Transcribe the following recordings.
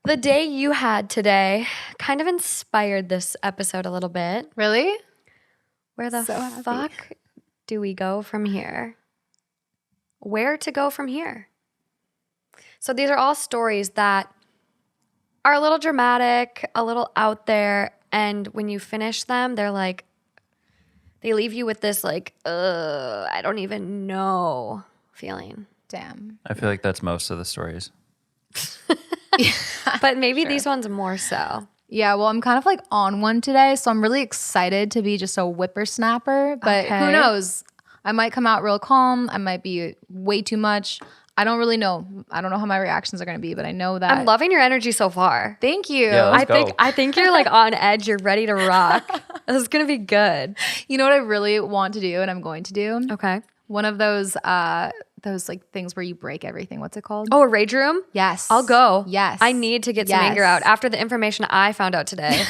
The day you had today kind of inspired this episode a little bit. Really? Where the So happy. fuck do we go from here? Where to go from here? So these are all stories that are a little dramatic, a little out there, and when you finish them, they're like, they leave you with this like, I don't even know feeling. Damn. I feel like that's most of the stories. But maybe these ones more so. Yeah, well, I'm kind of like on one today, so I'm really excited to be just a whippersnapper. But Okay. who knows? I might come out real calm. I might be way too much. I don't really know. I don't know how my reactions are going to be, but I know that. I'm loving your energy so far. Thank you. Yeah, let's go. I think you're like on edge. You're ready to rock. This is gonna be good. You know what I really want to do, and I'm going to do? Okay. One of those like things where you break everything. What's it called? Oh, a rage room? Yes. I'll go. Yes. I need to get some anger out. After the information I found out today,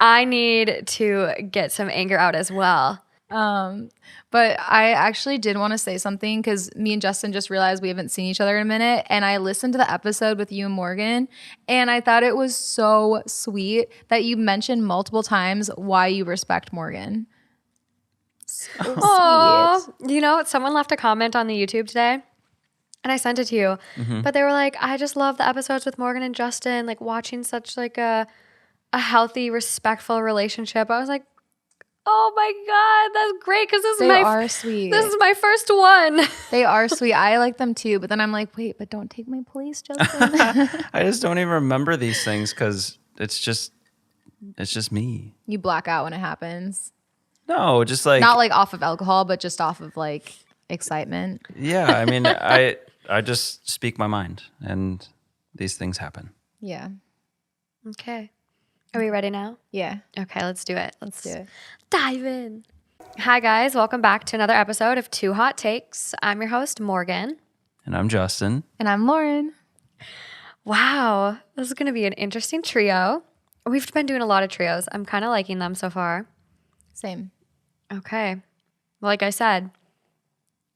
I need to get some anger out as well. But I actually did want to say something because me and Justin just realized we haven't seen each other in a minute. And I listened to the episode with you and Morgan, and I thought it was so sweet that you mentioned multiple times why you respect Morgan. So sweet. You know, someone left a comment on the YouTube today, and I sent it to you. But they were like, I just love the episodes with Morgan and Justin, like watching such like a healthy, respectful relationship. I was like, oh my God, that's great because They are sweet. This is my first one. They are sweet. I like them too. But then I'm like, wait, but don't take my place, Justin. I just don't even remember these things because it's just me. You black out when it happens. No, just like Not like off of alcohol, but just off of like excitement. yeah. I mean, I just speak my mind, and these things happen. Yeah. Okay. Are we ready now? Yeah. Okay, let's do it. Let's do it. Dive in. Hi, guys. Welcome back to another episode of Two Hot Takes. I'm your host, Morgan. And I'm Justin. And I'm Lauren. Wow. This is going to be an interesting trio. We've been doing a lot of trios. I'm kind of liking them so far. Same. Okay. Well, like I said,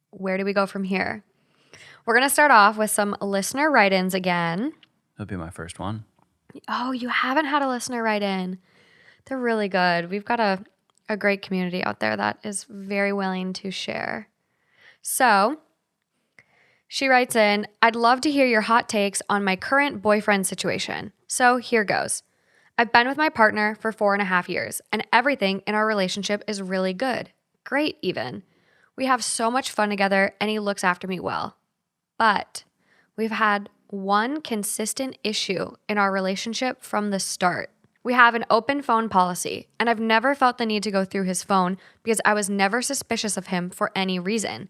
where do we go from here? We're going to start off with some listener write-ins again. That'll be my first one. Oh, you haven't had a listener write-in. They're really good. We've got a great community out there that is very willing to share. So she writes in, I'd love to hear your hot takes on my current boyfriend situation. So here goes. I've been with my partner for 4.5 years, and everything in our relationship is really good. Great, even. We have so much fun together, and he looks after me well. But we've had one consistent issue in our relationship from the start. We have an open phone policy, and I've never felt the need to go through his phone because I was never suspicious of him for any reason.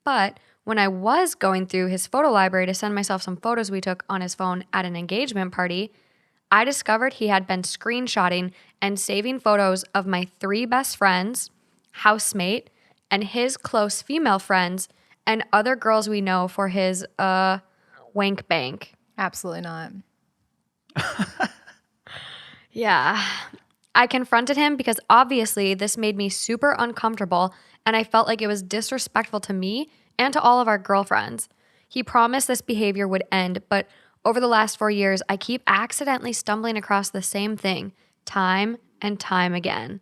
But when I was going through his photo library to send myself some photos we took on his phone at an engagement party, I discovered he had been screenshotting and saving photos of my 3 best friends, housemate, and his close female friends, and other girls we know for his wank bank. Absolutely not. Yeah. I confronted him because obviously this made me super uncomfortable, and I felt like it was disrespectful to me and to all of our girlfriends. He promised this behavior would end, but over the last 4 years, I keep accidentally stumbling across the same thing time and time again,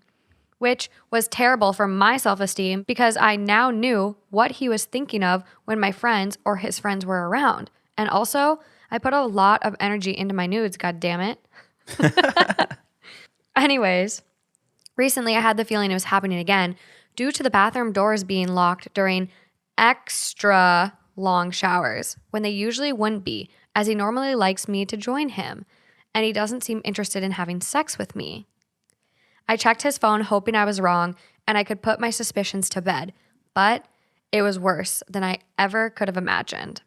which was terrible for my self-esteem because I now knew what he was thinking of when my friends or his friends were around. And also, I put a lot of energy into my nudes, god damn it. Anyways, recently I had the feeling it was happening again due to the bathroom doors being locked during extra long showers when they usually wouldn't be, as he normally likes me to join him, and he doesn't seem interested in having sex with me. I checked his phone hoping I was wrong and I could put my suspicions to bed, but it was worse than I ever could have imagined.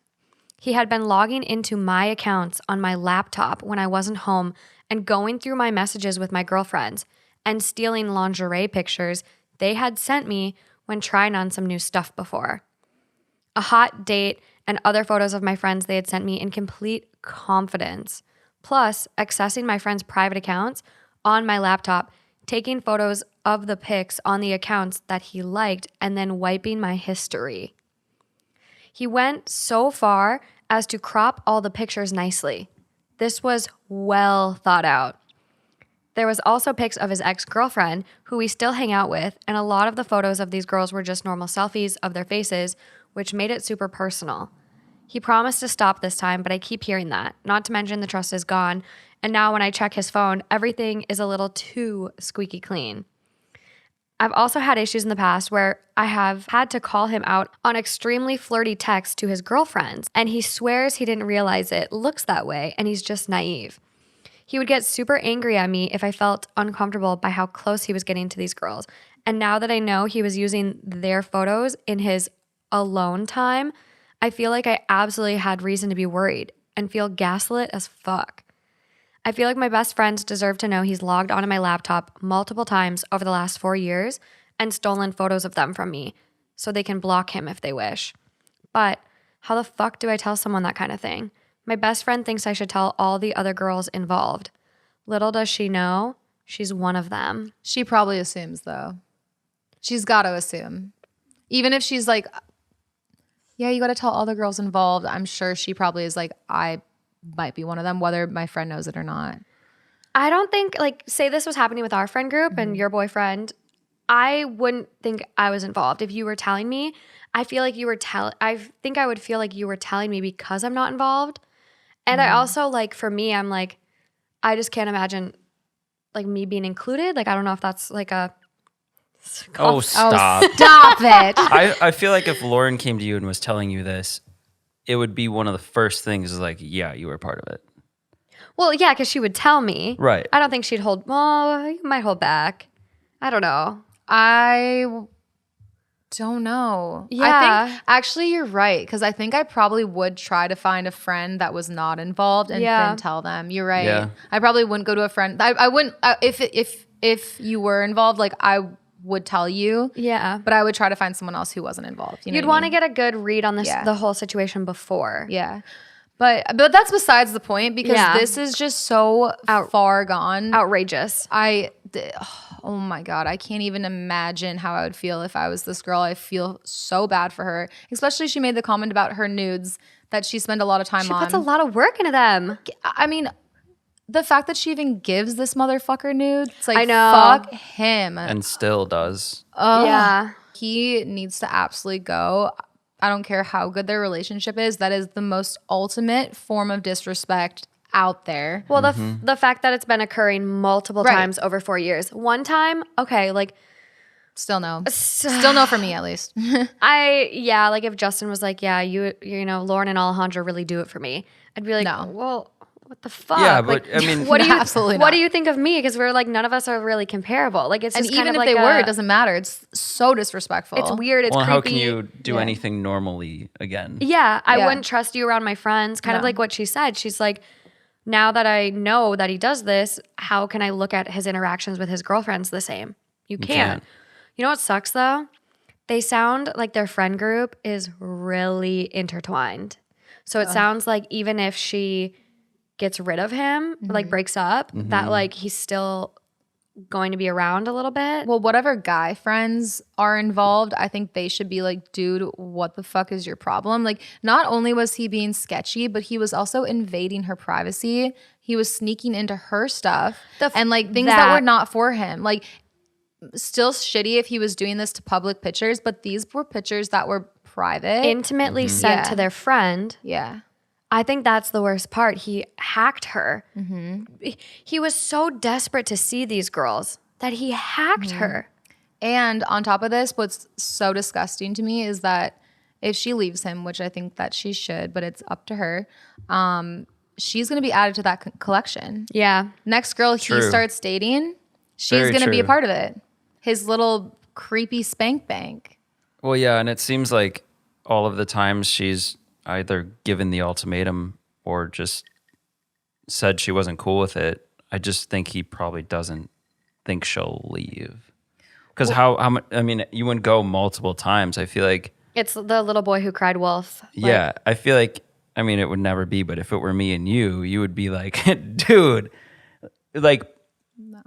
He had been logging into my accounts on my laptop when I wasn't home and going through my messages with my girlfriends and stealing lingerie pictures they had sent me when trying on some new stuff before. A hot date and other photos of my friends they had sent me in complete confidence. Plus, accessing my friends' private accounts on my laptop, taking photos of the pics on the accounts that he liked, and then wiping my history. He went so far as to crop all the pictures nicely. This was well thought out. There was also pics of his ex-girlfriend, who we still hang out with, and a lot of the photos of these girls were just normal selfies of their faces, which made it super personal. He promised to stop this time, but I keep hearing that. Not to mention the trust is gone, and now when I check his phone, everything is a little too squeaky clean. I've also had issues in the past where I have had to call him out on extremely flirty texts to his girlfriends, and he swears he didn't realize it looks that way, and he's just naive. He would get super angry at me if I felt uncomfortable by how close he was getting to these girls. And now that I know he was using their photos in his alone time, I feel like I absolutely had reason to be worried and feel gaslit as fuck. I feel like my best friends deserve to know he's logged onto my laptop multiple times over the last 4 years and stolen photos of them from me so they can block him if they wish. But how the fuck do I tell someone that kind of thing? My best friend thinks I should tell all the other girls involved. Little does she know, she's one of them. She probably assumes, though. She's got to assume. Even if she's like, yeah, you got to tell all the girls involved, I'm sure she probably is like, I might be one of them, whether my friend knows it or not. I don't think, like, say this was happening with our friend group and your boyfriend, I wouldn't think I was involved. If you were telling me, I feel like you were I think I would feel like you were telling me because I'm not involved. And I also, like, for me, I'm like, I just can't imagine, like, me being included. Like, I don't know if that's like a... Oh, stop. Stop it. I feel like if Lauren came to you and was telling you this, it would be one of the first things is like, yeah, you were part of it. Well, yeah, because she would tell me. Right. I don't think she'd hold, well, you might hold back. I don't know. I don't know. Yeah. I think actually you're right, because I think I probably would try to find a friend that was not involved and then tell them. You're right. Yeah. I probably wouldn't go to a friend. I wouldn't if you were involved. Like I would tell you. Yeah. But I would try to find someone else who wasn't involved. You know You'd want to get a good read on this the whole situation before. Yeah. But that's besides the point, because this is just so far gone. Outrageous. Oh my God, I can't even imagine how I would feel if I was this girl. I feel so bad for her. Especially she made the comment about her nudes that she spent a lot of time on. She puts a lot of work into them. I mean, the fact that she even gives this motherfucker nudes, it's like, I know. fuck him. And still does. Yeah. He needs to absolutely go. I don't care how good their relationship is. That is the most ultimate form of disrespect out there. Well, the fact that it's been occurring multiple times over 4 years. One time, okay, like... Still no. Still no for me, at least. Like if Justin was like, yeah, you know, Lauren and Alejandro really do it for me. I'd be like, No. Well, what the fuck? Yeah, like, but I mean... what do you, absolutely what not. do you think of me? Because we're like, none of us are really comparable. Like it's And just even kind if of they like were, it doesn't matter. It's so disrespectful. It's weird. It's well, creepy. how can you do anything normally again? Yeah, I wouldn't trust you around my friends. Kind of No. like what she said. She's like, now that I know that he does this, how can I look at his interactions with his girlfriends the same? You can't. You know what sucks though? They sound like their friend group is really intertwined. So it sounds like even if she gets rid of him, like breaks up, that like he's still going to be around a little bit. Well, whatever guy friends are involved, I think they should be like, dude, what the fuck is your problem? Like, not only was he being sketchy, but he was also invading her privacy. He was sneaking into her stuff and like things that were not for him. Like, still shitty if he was doing this to public pictures, but these were pictures that were private. Intimately sent to their friend. Yeah. I think that's the worst part. He hacked her. He was so desperate to see these girls that he hacked her. And on top of this, what's so disgusting to me is that if she leaves him, which I think that she should, but it's up to her, she's going to be added to that collection. Yeah. Next girl he starts dating, she's going to be a part of it. His little creepy spank bank. Well, yeah, and it seems like all of the times she's either given the ultimatum or just said she wasn't cool with it. I just think he probably doesn't think she'll leave. Because how much? I mean, you wouldn't go multiple times. I feel like It's the little boy who cried wolf. yeah. I feel like I mean it would never be, but if it were me and you would be like, dude, like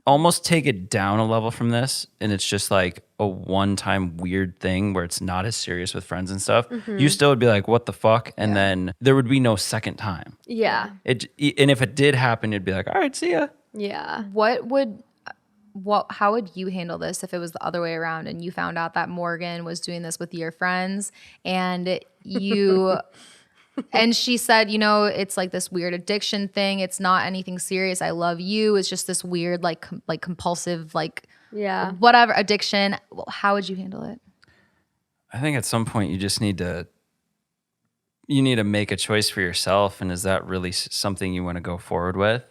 almost take it down a level from this, and it's just like a one-time weird thing where it's not as serious with friends and stuff, you still would be like, what the fuck? And then there would be no second time. Yeah. And if it did happen, you'd be like, all right, see ya. Yeah. How would you handle this if it was the other way around and you found out that Morgan was doing this with your friends and you and she said, it's like this weird addiction thing. It's not anything serious. I love you. It's just this weird, like compulsive, Yeah. whatever addiction. Well, how would you handle it? I think at some point you just need to make a choice for yourself. And is that really something you want to go forward with?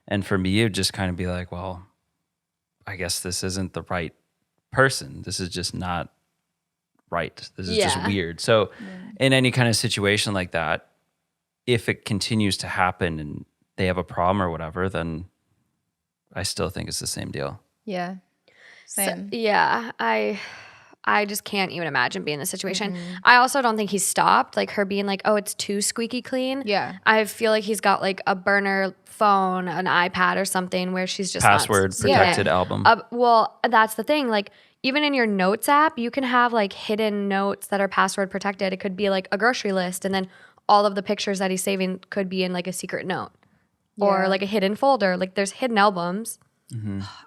And for me, it would just kind of be like, well, I guess this isn't the right person. This is just not right. This is just weird. So in any kind of situation like that, if it continues to happen and they have a problem or whatever, then I still think it's the same deal. Yeah. Same. So, yeah. I just can't even imagine being in this situation. I also don't think he's stopped. Like her being like, oh, it's too squeaky clean. Yeah. I feel like he's got like a burner phone, an iPad or something where she's just Password not protected album. Well, that's the thing. Like even in your notes app, you can have like hidden notes that are password protected. It could be like a grocery list, and then all of the pictures that he's saving could be in like a secret note or like a hidden folder. Like there's hidden albums.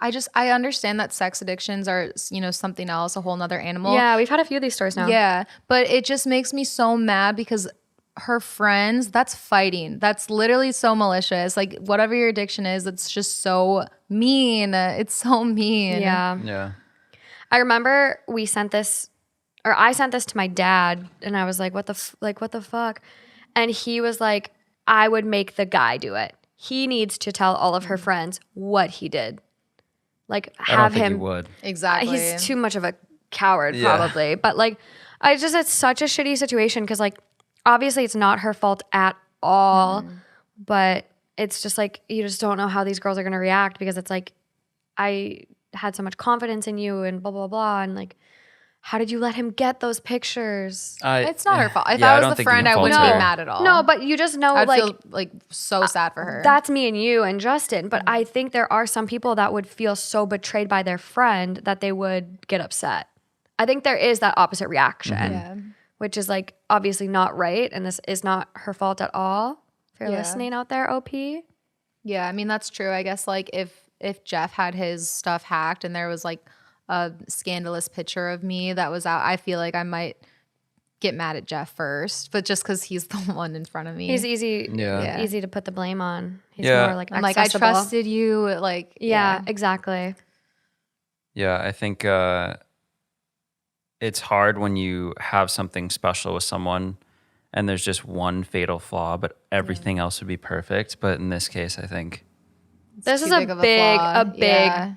I understand that sex addictions are, something else, a whole nother animal. Yeah, we've had a few of these stories now. Yeah, but it just makes me so mad because her friends, that's fighting. That's literally so malicious. Like whatever your addiction is, it's just so mean. It's so mean. Yeah. Yeah. I remember I sent this to my dad, and I was like, what the fuck? And he was like, I would make the guy do it. He needs to tell all of her friends what he did. Like I don't have think him. you would. Exactly. He's too much of a coward, probably. But like, it's such a shitty situation because like, obviously it's not her fault at all. But it's just like you just don't know how these girls are gonna react because it's like I had so much confidence in you and blah blah blah and like. How did you let him get those pictures? It's not her fault. If I was the friend, I wouldn't be mad at all. No, but you just know, I'd like, feel like so sad for her. That's me and you and Justin. But I think there are some people that would feel so betrayed by their friend that they would get upset. I think there is that opposite reaction, which is like obviously not right. And this is not her fault at all. If you're listening out there, OP. Yeah, I mean, that's true. I guess like if Jeff had his stuff hacked and there was like a scandalous picture of me that was out, I feel like I might get mad at Jeff first, but just because he's the one in front of me. He's easy to put the blame on. He's more like I'm like, I trusted you. Like, yeah, exactly. Yeah, I think it's hard when you have something special with someone and there's just one fatal flaw, but everything else would be perfect. But in this case, I think this is a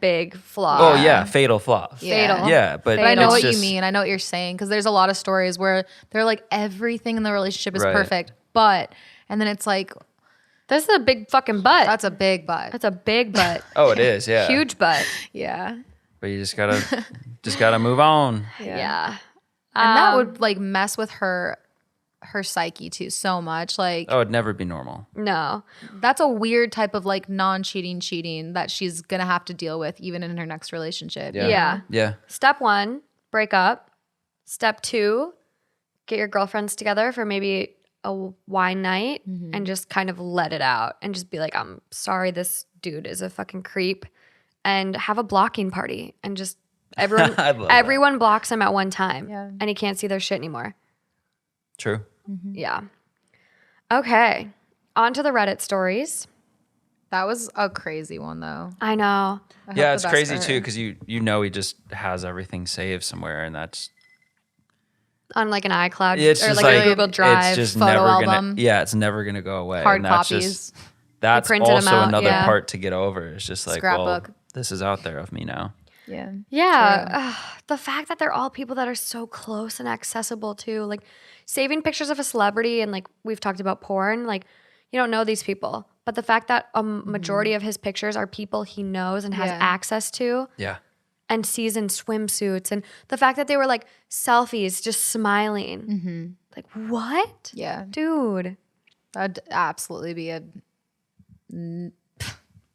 big flaw. Oh yeah, fatal flaw. Fatal. Yeah, but I know what just, you mean. I know what you're saying because there's a lot of stories where they're like everything in the relationship is Right. perfect, and then it's like this is a big fucking butt. that's a big butt. That's a big butt. oh, it is. Yeah, Huge butt. Yeah, But you just gotta move on. Yeah. and that would like mess with her psyche too so much. Like, Oh, it'd never be normal. No. that's a weird type of like non-cheating cheating that she's gonna have to deal with even in her next relationship. Yeah. Yeah. Step 1, break up. Step 2, get your girlfriends together for maybe a wine night and just kind of let it out and just be like, I'm sorry, this dude is a fucking creep, and have a blocking party and just everyone blocks him at one time and he can't see their shit anymore. True. Yeah. Okay. On to the Reddit stories. That was a crazy one though. I know. I hope Yeah, the it's best crazy for too her. because you know he just has everything saved somewhere, and that's On like an iCloud it's or just like a Google Drive. It's just photo never album. it's never gonna go away. Hard and that's copies. That's printed 'em also out, another yeah. part to get over. It's just like, well, Scrapbook. this is out there of me now. Yeah. Yeah. The fact that they're all people that are so close and accessible too. Like saving pictures of a celebrity and like we've talked about porn, like you don't know these people. But the fact that a majority of his pictures are people he knows and has access to Yeah. and sees in swimsuits. And the fact that they were like selfies, just smiling. Like what? Yeah. Dude. That'd absolutely be a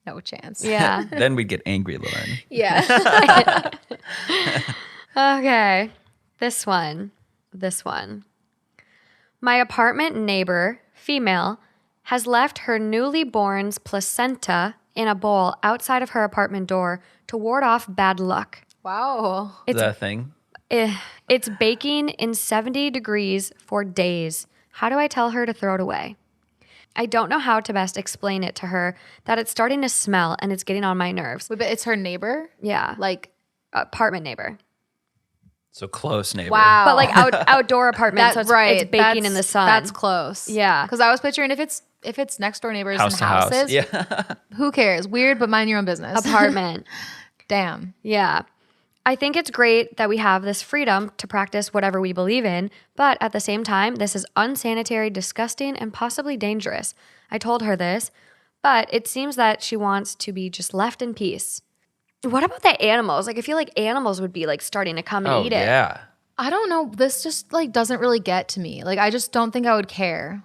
No chance. Yeah. Then we'd get angry, Lauren. Yeah. Okay. This one. My apartment neighbor, female, has left her newly born's placenta in a bowl outside of her apartment door to ward off bad luck. Wow. Is that a thing? It's baking in 70 degrees for days. How do I tell her to throw it away? I don't know how to best explain it to her that it's starting to smell and it's getting on my nerves. Wait, but it's her neighbor? Yeah. Like, Apartment neighbor. So close, neighbor. wow. But like outdoor apartment, so it's baking in the sun. That's close. Yeah. Because I was picturing if it's next door neighbors House and to house. houses, Yeah. who cares? Weird, but mind your own business. Apartment. Damn. Yeah. I think it's great that we have this freedom to practice whatever we believe in, but at the same time, this is unsanitary, disgusting, and possibly dangerous. I told her this, but it seems that she wants to be just left in peace. What about the animals? Like, I feel like animals would be like starting to come and Oh, eat it. yeah. I don't know. This just like doesn't really get to me. Like, I just don't think I would care.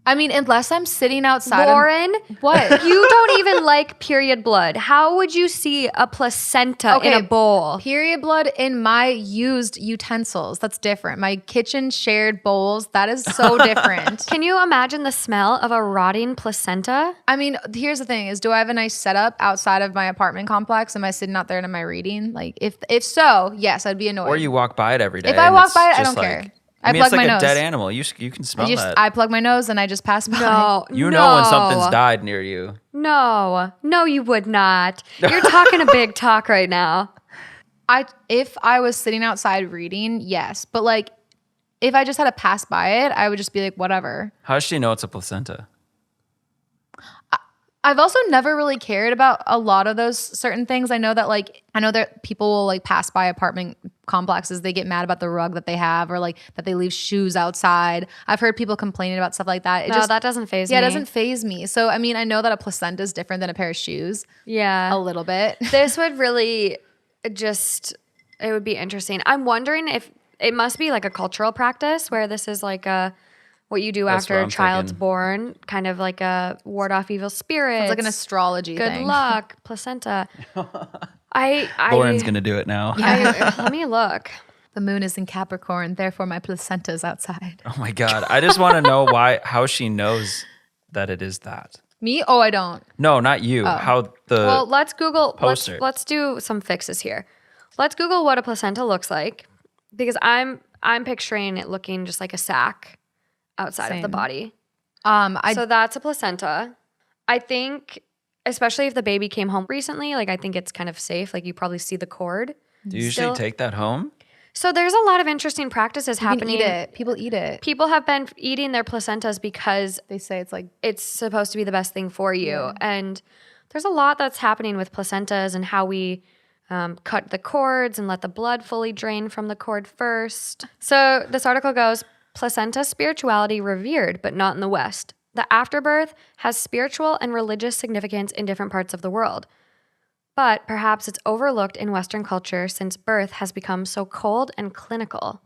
I mean, unless I'm sitting outside. Lauren, What? you don't even like period blood. How would you see a placenta in a bowl? Period blood in my used utensils. That's different. My kitchen shared bowls. That is so different. Can you imagine the smell of a rotting placenta? I mean, here's the thing: is do I have a nice setup outside of my apartment complex? Am I sitting out there and am I reading? Like, if so, yes, I'd be annoyed. Or you walk by it every day. If I and walk it's by it, I just don't like- care. I mean, plug it's like my a nose. dead animal. You can smell that. I plug my nose and I just pass by. No, You know when something's died near you. No, you would not. You're talking a big talk right now. If I was sitting outside reading, yes, but like if I just had to pass by it, I would just be like, whatever. How does she know it's a placenta? I've also never really cared about a lot of those certain things. I know that people will like pass by apartment complexes. They get mad about the rug that they have or like that they leave shoes outside. I've heard people complaining about stuff like that. That doesn't faze me. Yeah, it doesn't faze me. So, I mean, I know that a placenta is different than a pair of shoes. Yeah. A little bit. This would really it would be interesting. I'm wondering if it must be like a cultural practice where this is like what you do That's after what a I'm child's thinking. born, kind of like a ward off evil spirits. It's like an astrology good thing. luck, placenta. I Lauren's going to do it now. let me look. The moon is in Capricorn, therefore my placenta's outside. Oh my God. I just want to know how she knows that it is that. Me? Oh, I don't. No, not you. How the Well, let's Google. poster. Let's do some fixes here. Let's Google what a placenta looks like, because I'm picturing it looking just like a sac outside of the Same. body. I So that's a placenta. I think, especially if the baby came home recently, like I think it's kind of safe. Like you probably see the cord. do you usually still- take that home? So there's a lot of interesting practices you can happening. eat it. People eat it. People have been eating their placentas because They say it's like it's supposed to be the best thing for you. And there's a lot that's happening with placentas and how we cut the cords and let the blood fully drain from the cord first. So this article goes, placenta spirituality revered, but not in the West. The afterbirth has spiritual and religious significance in different parts of the world. But perhaps it's overlooked in Western culture since birth has become so cold and clinical.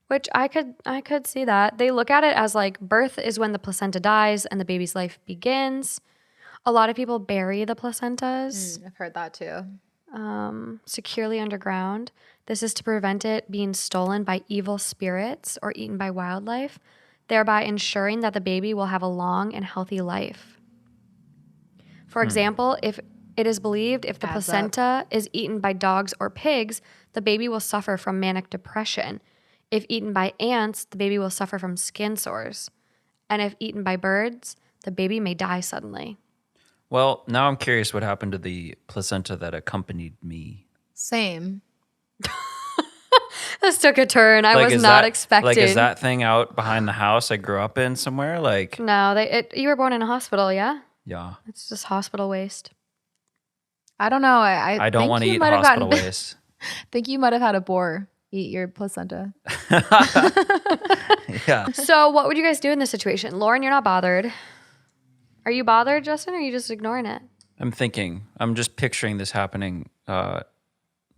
Which I could see that. They look at it as like birth is when the placenta dies and the baby's life begins. A lot of people bury the placentas I've heard that too. securely underground. This is to prevent it being stolen by evil spirits or eaten by wildlife, thereby ensuring that the baby will have a long and healthy life. For example, if it is believed if the Adds up. placenta is eaten by dogs or pigs, the baby will suffer from manic depression. If eaten by ants, the baby will suffer from skin sores. And if eaten by birds, the baby may die suddenly. Well, now I'm curious what happened to the placenta that accompanied me. Same. This took a turn I was is not that- expecting. Like, is that thing out behind the house I grew up in somewhere? Like, No, you were born in a hospital, yeah? yeah. It's just hospital waste. I don't know. I I don't think want to you eat might have hospital gotten- waste. think you might have had a boar eat your placenta. Yeah. So what would you guys do in this situation? Lauren, you're not bothered. Are you bothered, Justin, or are you just ignoring it? I'm just picturing this happening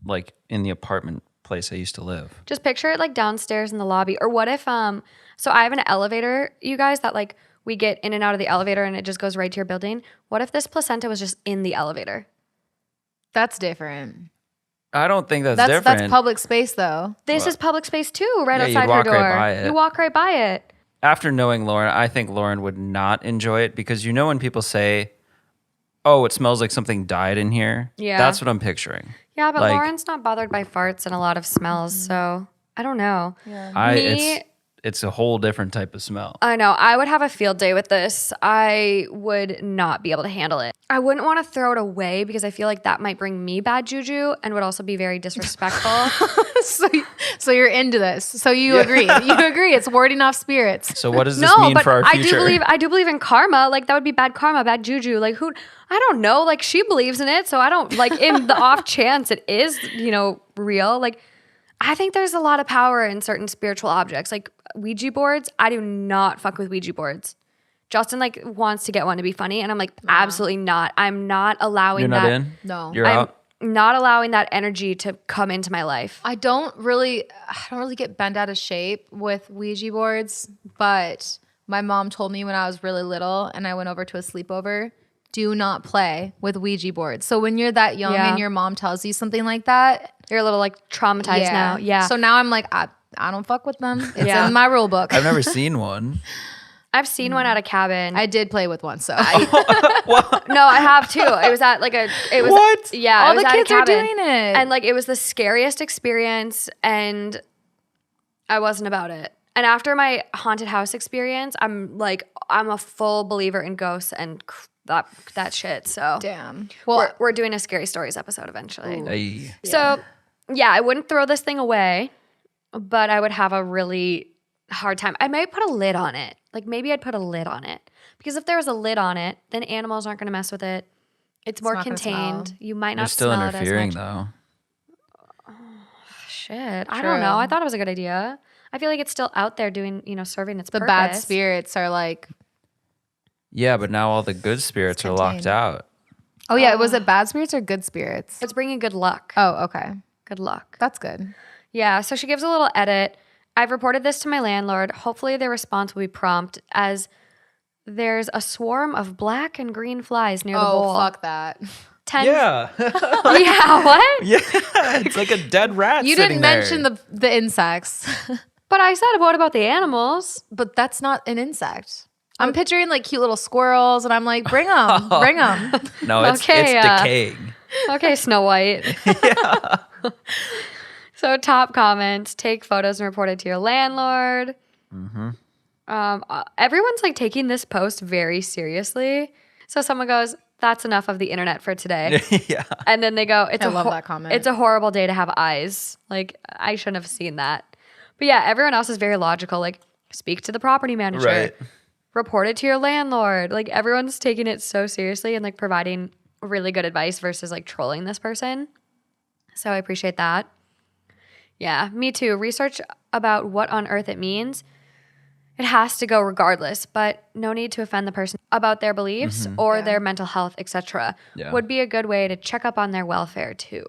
like in the apartment place I used to live. Just picture it like downstairs in the lobby. Or what if so I have an elevator, you guys, that like we get in and out of the elevator and it just goes right to your building. What if this placenta was just in the elevator? That's different. I don't think that's different. That's public space though. This is public space too, right Yeah, you'd outside her walk door. right by it. You walk right by it. After knowing Lauren, I think Lauren would not enjoy it because when people say, "Oh, it smells like something died in here," Yeah. that's what I'm picturing. Yeah, but Like- Lauren's not bothered by farts and a lot of smells, so I don't know. Yeah. It's a whole different type of smell. I know. I would have a field day with this. I would not be able to handle it. I wouldn't want to throw it away because I feel like that might bring me bad juju and would also be very disrespectful. So you're into this. So you agree. You agree. It's warding off spirits. So what does this No, mean but for our I future? do believe in karma. Like that would be bad karma, bad juju. Like who? I don't know. Like she believes in it, so I don't like in the off chance it is, real. Like I think there's a lot of power in certain spiritual objects, like Ouija boards. I do not fuck with Ouija boards. Justin like wants to get one to be funny, and I'm like, absolutely not. I'm not allowing You're not that. in? No. You're I'm out? not allowing that energy to come into my life. I don't really get bent out of shape with Ouija boards, but my mom told me when I was really little and I went over to a sleepover, do not play with Ouija boards. So when you're that young Yeah. and your mom tells you something like that, You're a little like traumatized now. Yeah. So now I'm like, I don't fuck with them. It's Yeah. in my rule book. I've never seen one. I've seen one at a cabin. I did play with one, so No, I have too. It was at like What? Yeah, all it was the at a kids are cabin. doing it. And like it was the scariest experience, and I wasn't about it. And after my haunted house experience, I'm a full believer in ghosts and that shit. So Damn. Well, we're doing a scary stories episode eventually. Ay. So yeah, I wouldn't throw this thing away, but I would have a really hard time. I might put a lid on it. Like maybe I'd put a lid on it, because if there was a lid on it, then animals aren't going to mess with it. It's more not gonna contained. smell. You might You're not still smell interfering it as much. though. Shit, I True. don't know. I thought it was a good idea. I feel like it's still out there doing, serving its the purpose. bad spirits are like, Yeah, but now all the good spirits are locked contained. out. oh yeah, was it bad spirits or good spirits? It's bringing good luck. Oh, okay. Good luck. That's good. Yeah, so she gives a little edit. I've reported this to my landlord. Hopefully their response will be prompt, as there's a swarm of black and green flies near the bowl. Oh, fuck that. 10 Yeah. Yeah, what? Yeah. It's like a dead rat You sitting didn't there. mention the insects, But I said, what about the animals? but that's not an insect. I'm picturing like cute little squirrels, and I'm like, bring them, bring them. No, it's Okay, decaying. Okay, Snow White. Yeah. So top comments, take photos and report it to your landlord. Everyone's like taking this post very seriously. So someone goes, that's enough of the internet for today. Yeah. And then they go, I love that comment. It's a horrible day to have eyes. Like, I shouldn't have seen that. But yeah, everyone else is very logical. Like, speak to the property manager. Right. Report it to your landlord. Like, everyone's taking it so seriously and like providing really good advice versus like trolling this person. So I appreciate that. Yeah, me too. Research about what on earth it means. It has to go regardless, but no need to offend the person about their beliefs or their mental health, etc. Yeah. Would be a good way to check up on their welfare too.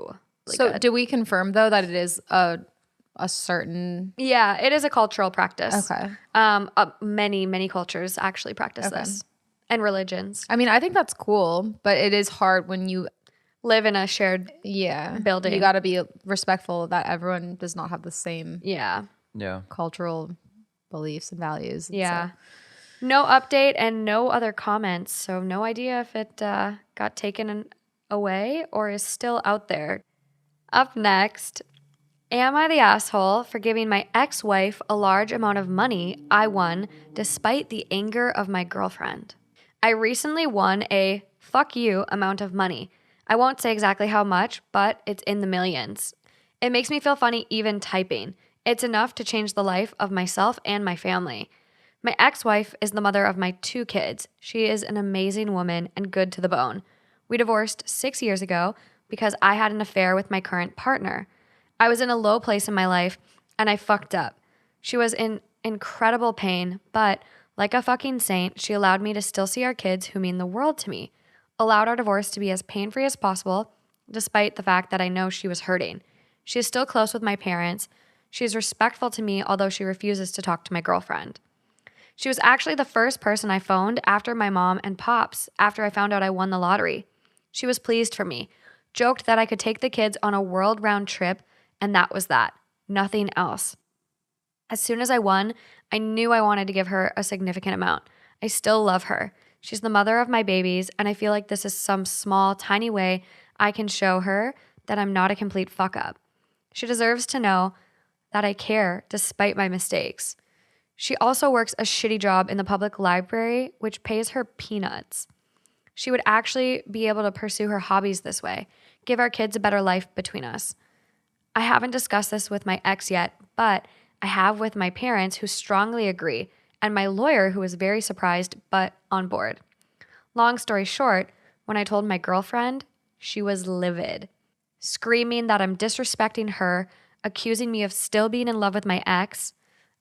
Really So good. do we confirm though that it is a certain? Yeah, it is a cultural practice. Okay. Many cultures actually practice this, and religions I mean, I think that's cool, but it is hard when you live in a shared. Building. You got to be respectful that everyone does not have the same Yeah, Yeah. cultural beliefs and values. And yeah. stuff. No update and no other comments, so no idea if it got taken away or is still out there. Up next, am I the asshole for giving my ex-wife a large amount of money I won despite the anger of my girlfriend? I recently won a fuck you amount of money. I won't say exactly how much, but it's in the millions. It makes me feel funny even typing. It's enough to change the life of myself and my family. My ex-wife is the mother of my 2 kids. She is an amazing woman and good to the bone. We divorced 6 years ago because I had an affair with my current partner. I was in a low place in my life and I fucked up. She was in incredible pain, but like a fucking saint, she allowed me to still see our kids who mean the world to me. Allowed our divorce to be as pain-free as possible, despite the fact that I know she was hurting. She is still close with my parents. She is respectful to me, although she refuses to talk to my girlfriend. She was actually the first person I phoned after my mom and pops after I found out I won the lottery. She was pleased for me, joked that I could take the kids on a world round trip, and that was that. Nothing else. As soon as I won, I knew I wanted to give her a significant amount. I still love her. She's the mother of my babies, and I feel like this is some small, tiny way I can show her that I'm not a complete fuck up. She deserves to know that I care despite my mistakes. She also works a shitty job in the public library, which pays her peanuts. She would actually be able to pursue her hobbies this way, give our kids a better life between us. I haven't discussed this with my ex yet, but I have with my parents who strongly agree, and my lawyer who was very surprised but on board. Long story short, when I told my girlfriend, she was livid, screaming that I'm disrespecting her, accusing me of still being in love with my ex.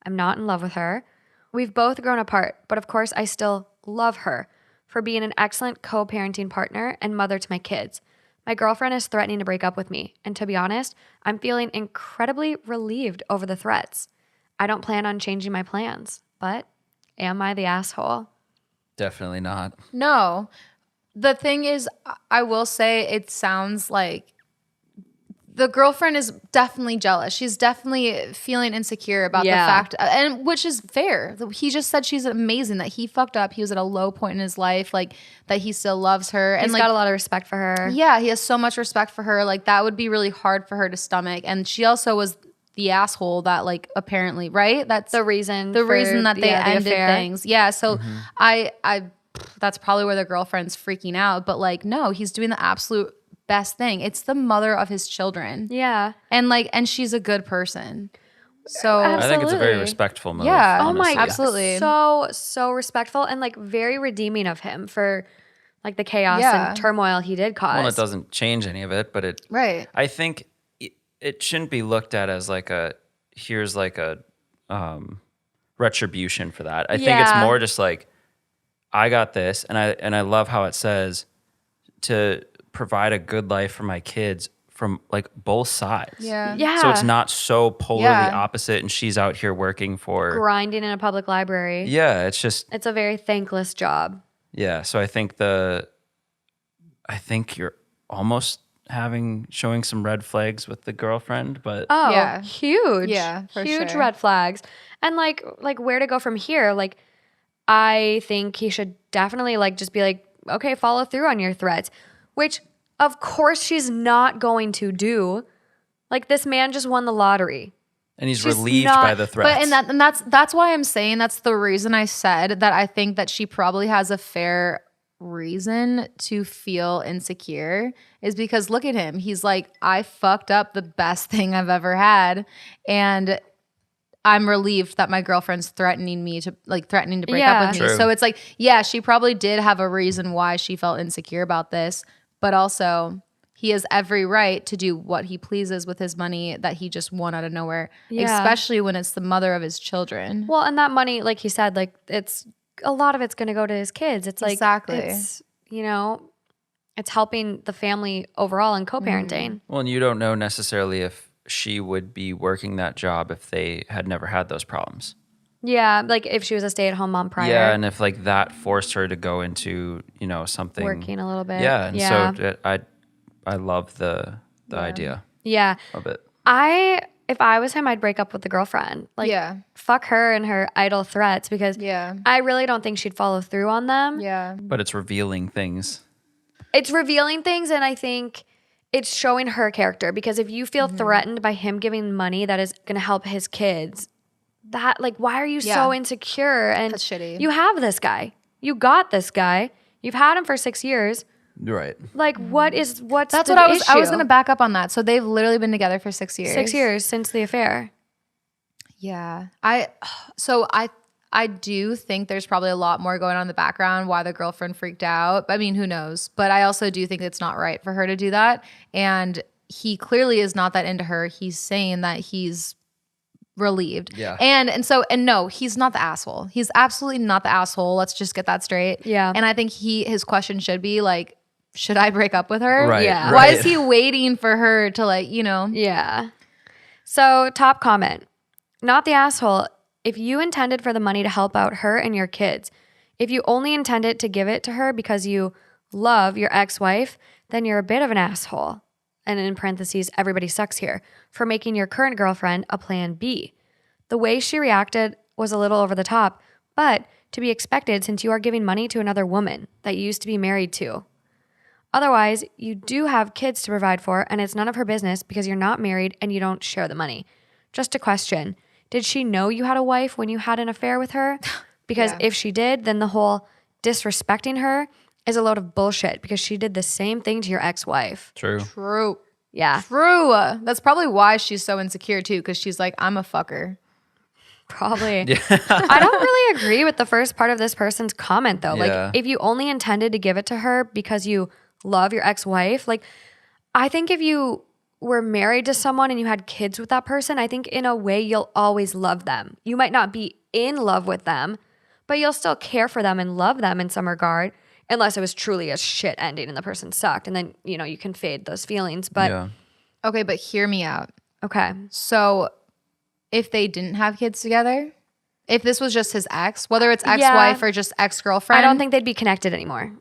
I'm not in love with her. We've both grown apart, but of course I still love her for being an excellent co-parenting partner and mother to my kids. My girlfriend is threatening to break up with me, and to be honest, I'm feeling incredibly relieved over the threats. I don't plan on changing my plans, but am I the asshole? Definitely not. No. The thing is, I will say it sounds like the girlfriend is definitely jealous. She's definitely feeling insecure about the fact, and which is fair. He just said she's amazing, that he fucked up. He was at a low point in his life, like that he still loves her. He's And like, got a lot of respect for her. yeah, he has so much respect for her. Like that would be really hard for her to stomach. And she also was the asshole that like apparently, right? That's The reason that they the ended affair. things. Yeah. So I that's probably where the girlfriend's freaking out. But like, no, he's doing the absolute best thing. It's the mother of his children. Yeah. And she's a good person. So I think it's a very Absolutely. respectful move. Yeah. Oh my honestly. God. Absolutely. So respectful and like very redeeming of him for like the chaos Yeah. and turmoil he did cause. Well, it doesn't change any of it, but it. right. I think it shouldn't be looked at as like here's like a retribution for that. I think it's Yeah. more just like I got this, and I love how it says to provide a good life for my kids from like both sides. Yeah. Yeah. So it's not so polarly Yeah. opposite, and she's out here working for. grinding in a public library. Yeah, it's just It's a very thankless job. yeah. So I think you're almost showing some red flags with the girlfriend, but Oh, Yeah. huge. Yeah, for huge sure. red flags. And like where to go from here? Like I think he should definitely like just be like, okay, follow through on your threats, which of course she's not going to do. Like this man just won the lottery. and he's She's relieved not- by the threats. But that's why I'm saying that's the reason I said that I think that she probably has a fair reason to feel insecure is because look at him. He's like, I fucked up the best thing I've ever had. And I'm relieved that my girlfriend's threatening to break Yeah. up with me. True. So it's like, yeah, she probably did have a reason why she felt insecure about this, but also he has every right to do what he pleases with his money that he just won out of nowhere, Yeah. especially when it's the mother of his children. Well, and that money, like he said, like it's a lot of it's going to go to his kids. It's like Exactly. it's, it's helping the family overall in co-parenting. Well, and you don't know necessarily if she would be working that job if they had never had those problems. Yeah, like if she was a stay-at-home mom prior, Yeah, and if like that forced her to go into something working a little bit. Yeah, and so I love the idea Yeah. of it. If I was him, I'd break up with the girlfriend. Like, Yeah. fuck her and her idle threats because Yeah. I really don't think she'd follow through on them. Yeah. But it's revealing things. It's revealing things, and I think it's showing her character because if you feel threatened by him giving money that is going to help his kids, that like, why are you so Yeah. insecure? And That's shitty. You have this guy. You got this guy. You've had him for 6 years. Right. Like, what's That's the what I was issue? going to back up on that. So they've literally been together for 6 years. 6 years since the affair. Yeah. I do think there's probably a lot more going on in the background why the girlfriend freaked out. I mean, who knows? But I also do think it's not right for her to do that. And he clearly is not that into her. He's saying that he's relieved. Yeah. And no, he's not the asshole. He's absolutely not the asshole. Let's just get that straight. Yeah. And I think his question should be like, should I break up with her? Right. Yeah. Why right. is he waiting for her to Yeah. So, top comment. Not the asshole if you intended for the money to help out her and your kids, if you only intended to give it to her because you love your ex-wife, then you're a bit of an asshole. And in parentheses, everybody sucks here, for making your current girlfriend a plan B. The way she reacted was a little over the top, but to be expected since you are giving money to another woman that you used to be married to. Otherwise, you do have kids to provide for, and it's none of her business because you're not married and you don't share the money. Just a question. Did she know you had a wife when you had an affair with her? Because if she did, then the whole disrespecting her is a load of bullshit because she did the same thing to your ex-wife. True. Yeah. True. That's probably why she's so insecure too, because she's like, I'm a fucker. Probably. Yeah. I don't really agree with the first part of this person's comment though. Yeah. Like if you only intended to give it to her because you love your ex-wife, like I think if you were married to someone and you had kids with that person, I think in a way you'll always love them. You might not be in love with them, but you'll still care for them and love them in some regard, unless it was truly a shit ending and the person sucked. And then, you know, you can fade those feelings. But yeah. Okay, but hear me out. okay. So if they didn't have kids together, if this was just his ex, whether it's ex-wife or just ex-girlfriend. I don't think they'd be connected anymore.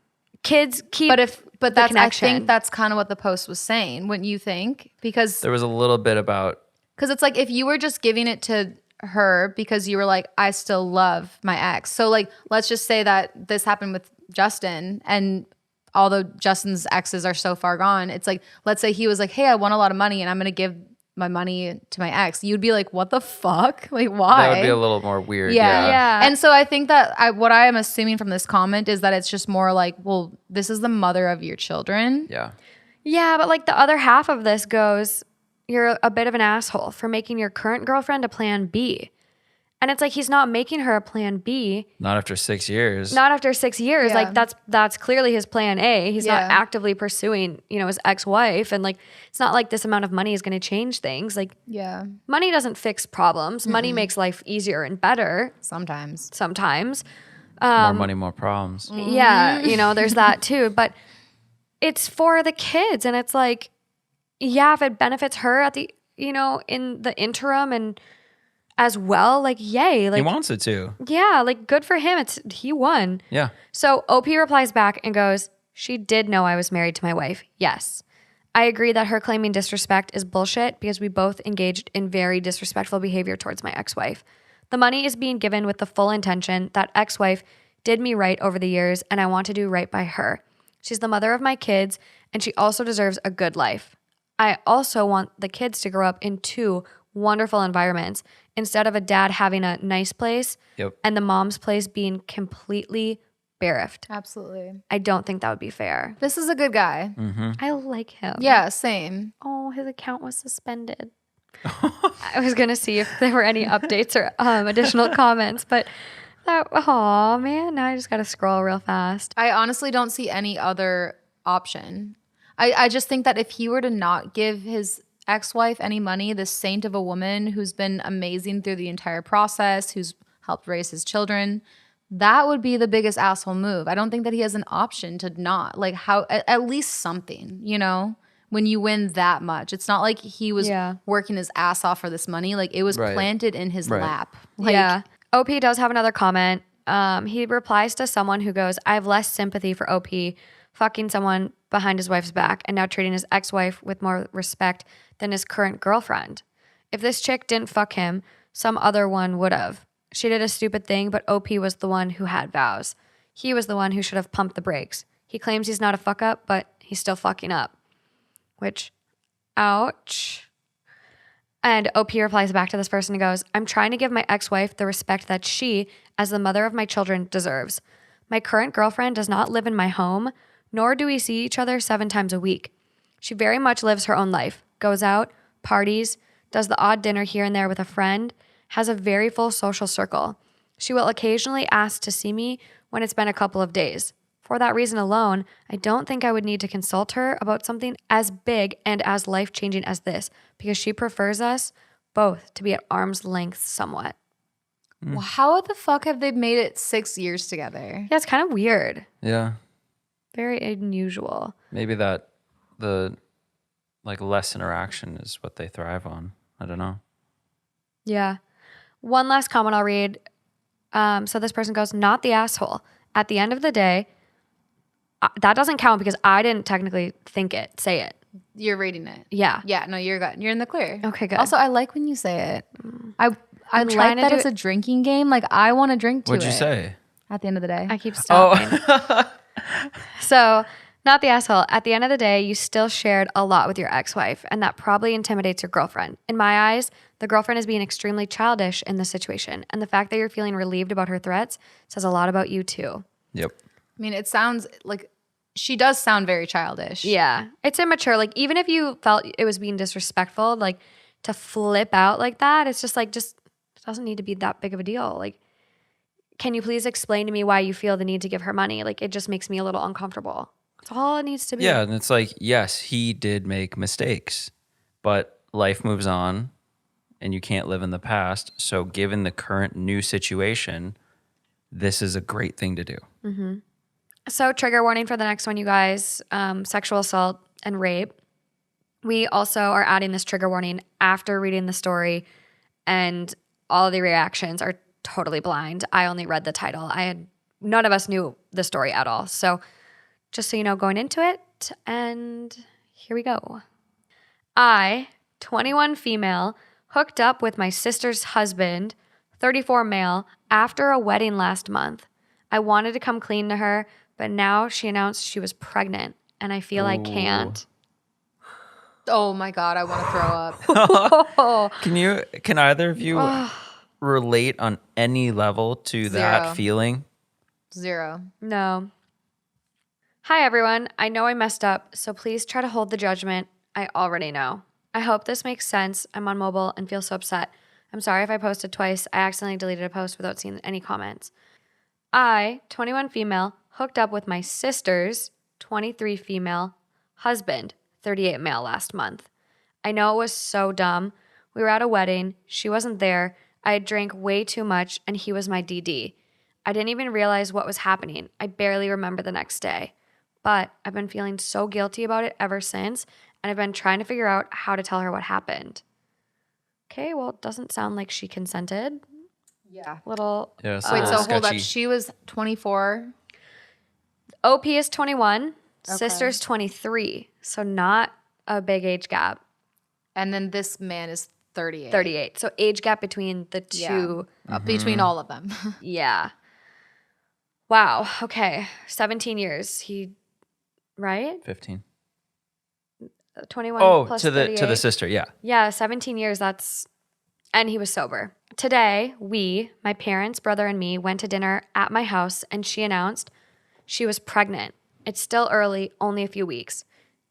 Kids keep But the that's, connection. I think that's kind of what the post was saying, wouldn't you think? Because There was a little bit about it's like if you were just giving it to her because you were like, I still love my ex. So like, let's just say that this happened with Justin, and although Justin's exes are so far gone, it's like, let's say he was like, hey, I want a lot of money and I'm going to give my money to my ex. You'd be like, what the fuck? Like, why? that would be a little more weird. Yeah. And so I think that what I am assuming from this comment is that it's just more like, well, this is the mother of your children. Yeah. Yeah, but like the other half of this goes, you're a bit of an asshole for making your current girlfriend a plan B. And it's like he's not making her a plan B. Not after 6 years. Not after 6 years. Yeah. Like that's clearly his plan A. He's not actively pursuing, you know, his ex-wife. And like it's not like this amount of money is going to change things. Like money doesn't fix problems. Money makes life easier and better. Sometimes. More money, more problems. Yeah, you know, there's that too. But it's for the kids. And it's like, yeah, if it benefits her at the, you know, in the interim and as well, like, yay. Like, He wants it to. yeah, like good for him. He won. Yeah. So OP replies back and goes, she did know I was married to my wife. Yes. I agree that her claiming disrespect is bullshit because we both engaged in very disrespectful behavior towards my ex-wife. The money is being given with the full intention that ex-wife did me right over the years and I want to do right by her. She's the mother of my kids and she also deserves a good life. I also want the kids to grow up in 2 wonderful environments instead of a dad having a nice place and the mom's place being completely bereft. Absolutely. I don't think that would be fair. This is a good guy. Mm-hmm. I like him. Yeah, same. Oh, his account was suspended. I was going to see if there were any updates or additional comments, but oh man, now I just got to scroll real fast. I honestly don't see any other option. I just think that if he were to not give his ex-wife any money, this saint of a woman who's been amazing through the entire process, who's helped raise his children, that would be the biggest asshole move. I don't think that he has an option to not. Like, how, at least something, you know, when you win that much. It's not like he was working his ass off for this money. Like, it was planted in his lap. Like, OP does have another comment. He replies to someone who goes, I have less sympathy for OP fucking someone behind his wife's back and now treating his ex-wife with more respect than his current girlfriend. If this chick didn't fuck him, some other one would have. She did a stupid thing, but OP was the one who had vows. He was the one who should have pumped the brakes. He claims he's not a fuck up, but he's still fucking up. Which, ouch. And OP replies back to this person and goes, I'm trying to give my ex-wife the respect that she, as the mother of my children, deserves. My current girlfriend does not live in my home, nor do we see each other 7 times a week. She very much lives her own life, goes out, parties, does the odd dinner here and there with a friend, has a very full social circle. She will occasionally ask to see me when it's been a couple of days. For that reason alone, I don't think I would need to consult her about something as big and as life-changing as this, because she prefers us both to be at arm's length somewhat. well, how the fuck have they made it 6 years together? Yeah, it's kind of weird. Yeah. Very unusual. Maybe that the like less interaction is what they thrive on. I don't know. Yeah. One last comment I'll read. So this person goes, not the asshole. At the end of the day, that doesn't count because I didn't technically say it. You're reading it. Yeah. Yeah, no, you're good. You're in the clear. Okay, good. Also, I like when you say it. I I'm like trying to that do it's a drinking game. Like, I want to drink to What'd it. you say? At the end of the day. I keep stopping. So, not the asshole. At the end of the day, you still shared a lot with your ex-wife, and that probably intimidates your girlfriend. In my eyes, the girlfriend is being extremely childish in this situation, and the fact that you're feeling relieved about her threats says a lot about you too. Yep. I mean, it sounds like she does sound very childish. Yeah. It's immature. Like, even if you felt it was being disrespectful, like, to flip out like that, it's just it doesn't need to be that big of a deal. Like, can you please explain to me why you feel the need to give her money? Like, it just makes me a little uncomfortable. That's all it needs to be. Yeah, and it's like, yes, he did make mistakes, but life moves on and you can't live in the past. So given the current new situation, this is a great thing to do. Mm-hmm. So trigger warning for the next one, you guys, sexual assault and rape. We also are adding this trigger warning after reading the story, and all of the reactions are totally blind. I only read the title. None of us knew the story at all. So just so you know, going into it, and here we go. I, 21 female, hooked up with my sister's husband, 34 male, after a wedding last month. I wanted to come clean to her, but now she announced she was pregnant, and I feel I can't. Oh my God, I want to throw up. Can either of you relate on any level to that Zero. feeling? Zero. No. Hi, everyone. I know I messed up, so please try to hold the judgment. I already know. I hope this makes sense. I'm on mobile and feel so upset. I'm sorry if I posted twice. I accidentally deleted a post without seeing any comments. I, 21 female, hooked up with my sister's 23 female husband, 38 male last month. I know it was so dumb. We were at a wedding. She wasn't there. I had drank way too much, and he was my DD. I didn't even realize what was happening. I barely remember the next day. But I've been feeling so guilty about it ever since, and I've been trying to figure out how to tell her what happened. Okay, well, it doesn't sound like she consented. Yeah. Little. Yeah, Wait, so hold up. sketchy. She was 24. OP is 21, Okay. sister's 23, so not a big age gap. And then this man is 38. 38. So age gap between the two. Between all of them. Yeah. Wow. Okay. 17 years. Right? 15. 21 Oh, plus to the 38. sister, yeah. Yeah, 17 years. And he was sober. Today, my parents, brother, and me went to dinner at my house, and she announced she was pregnant. It's still early, only a few weeks.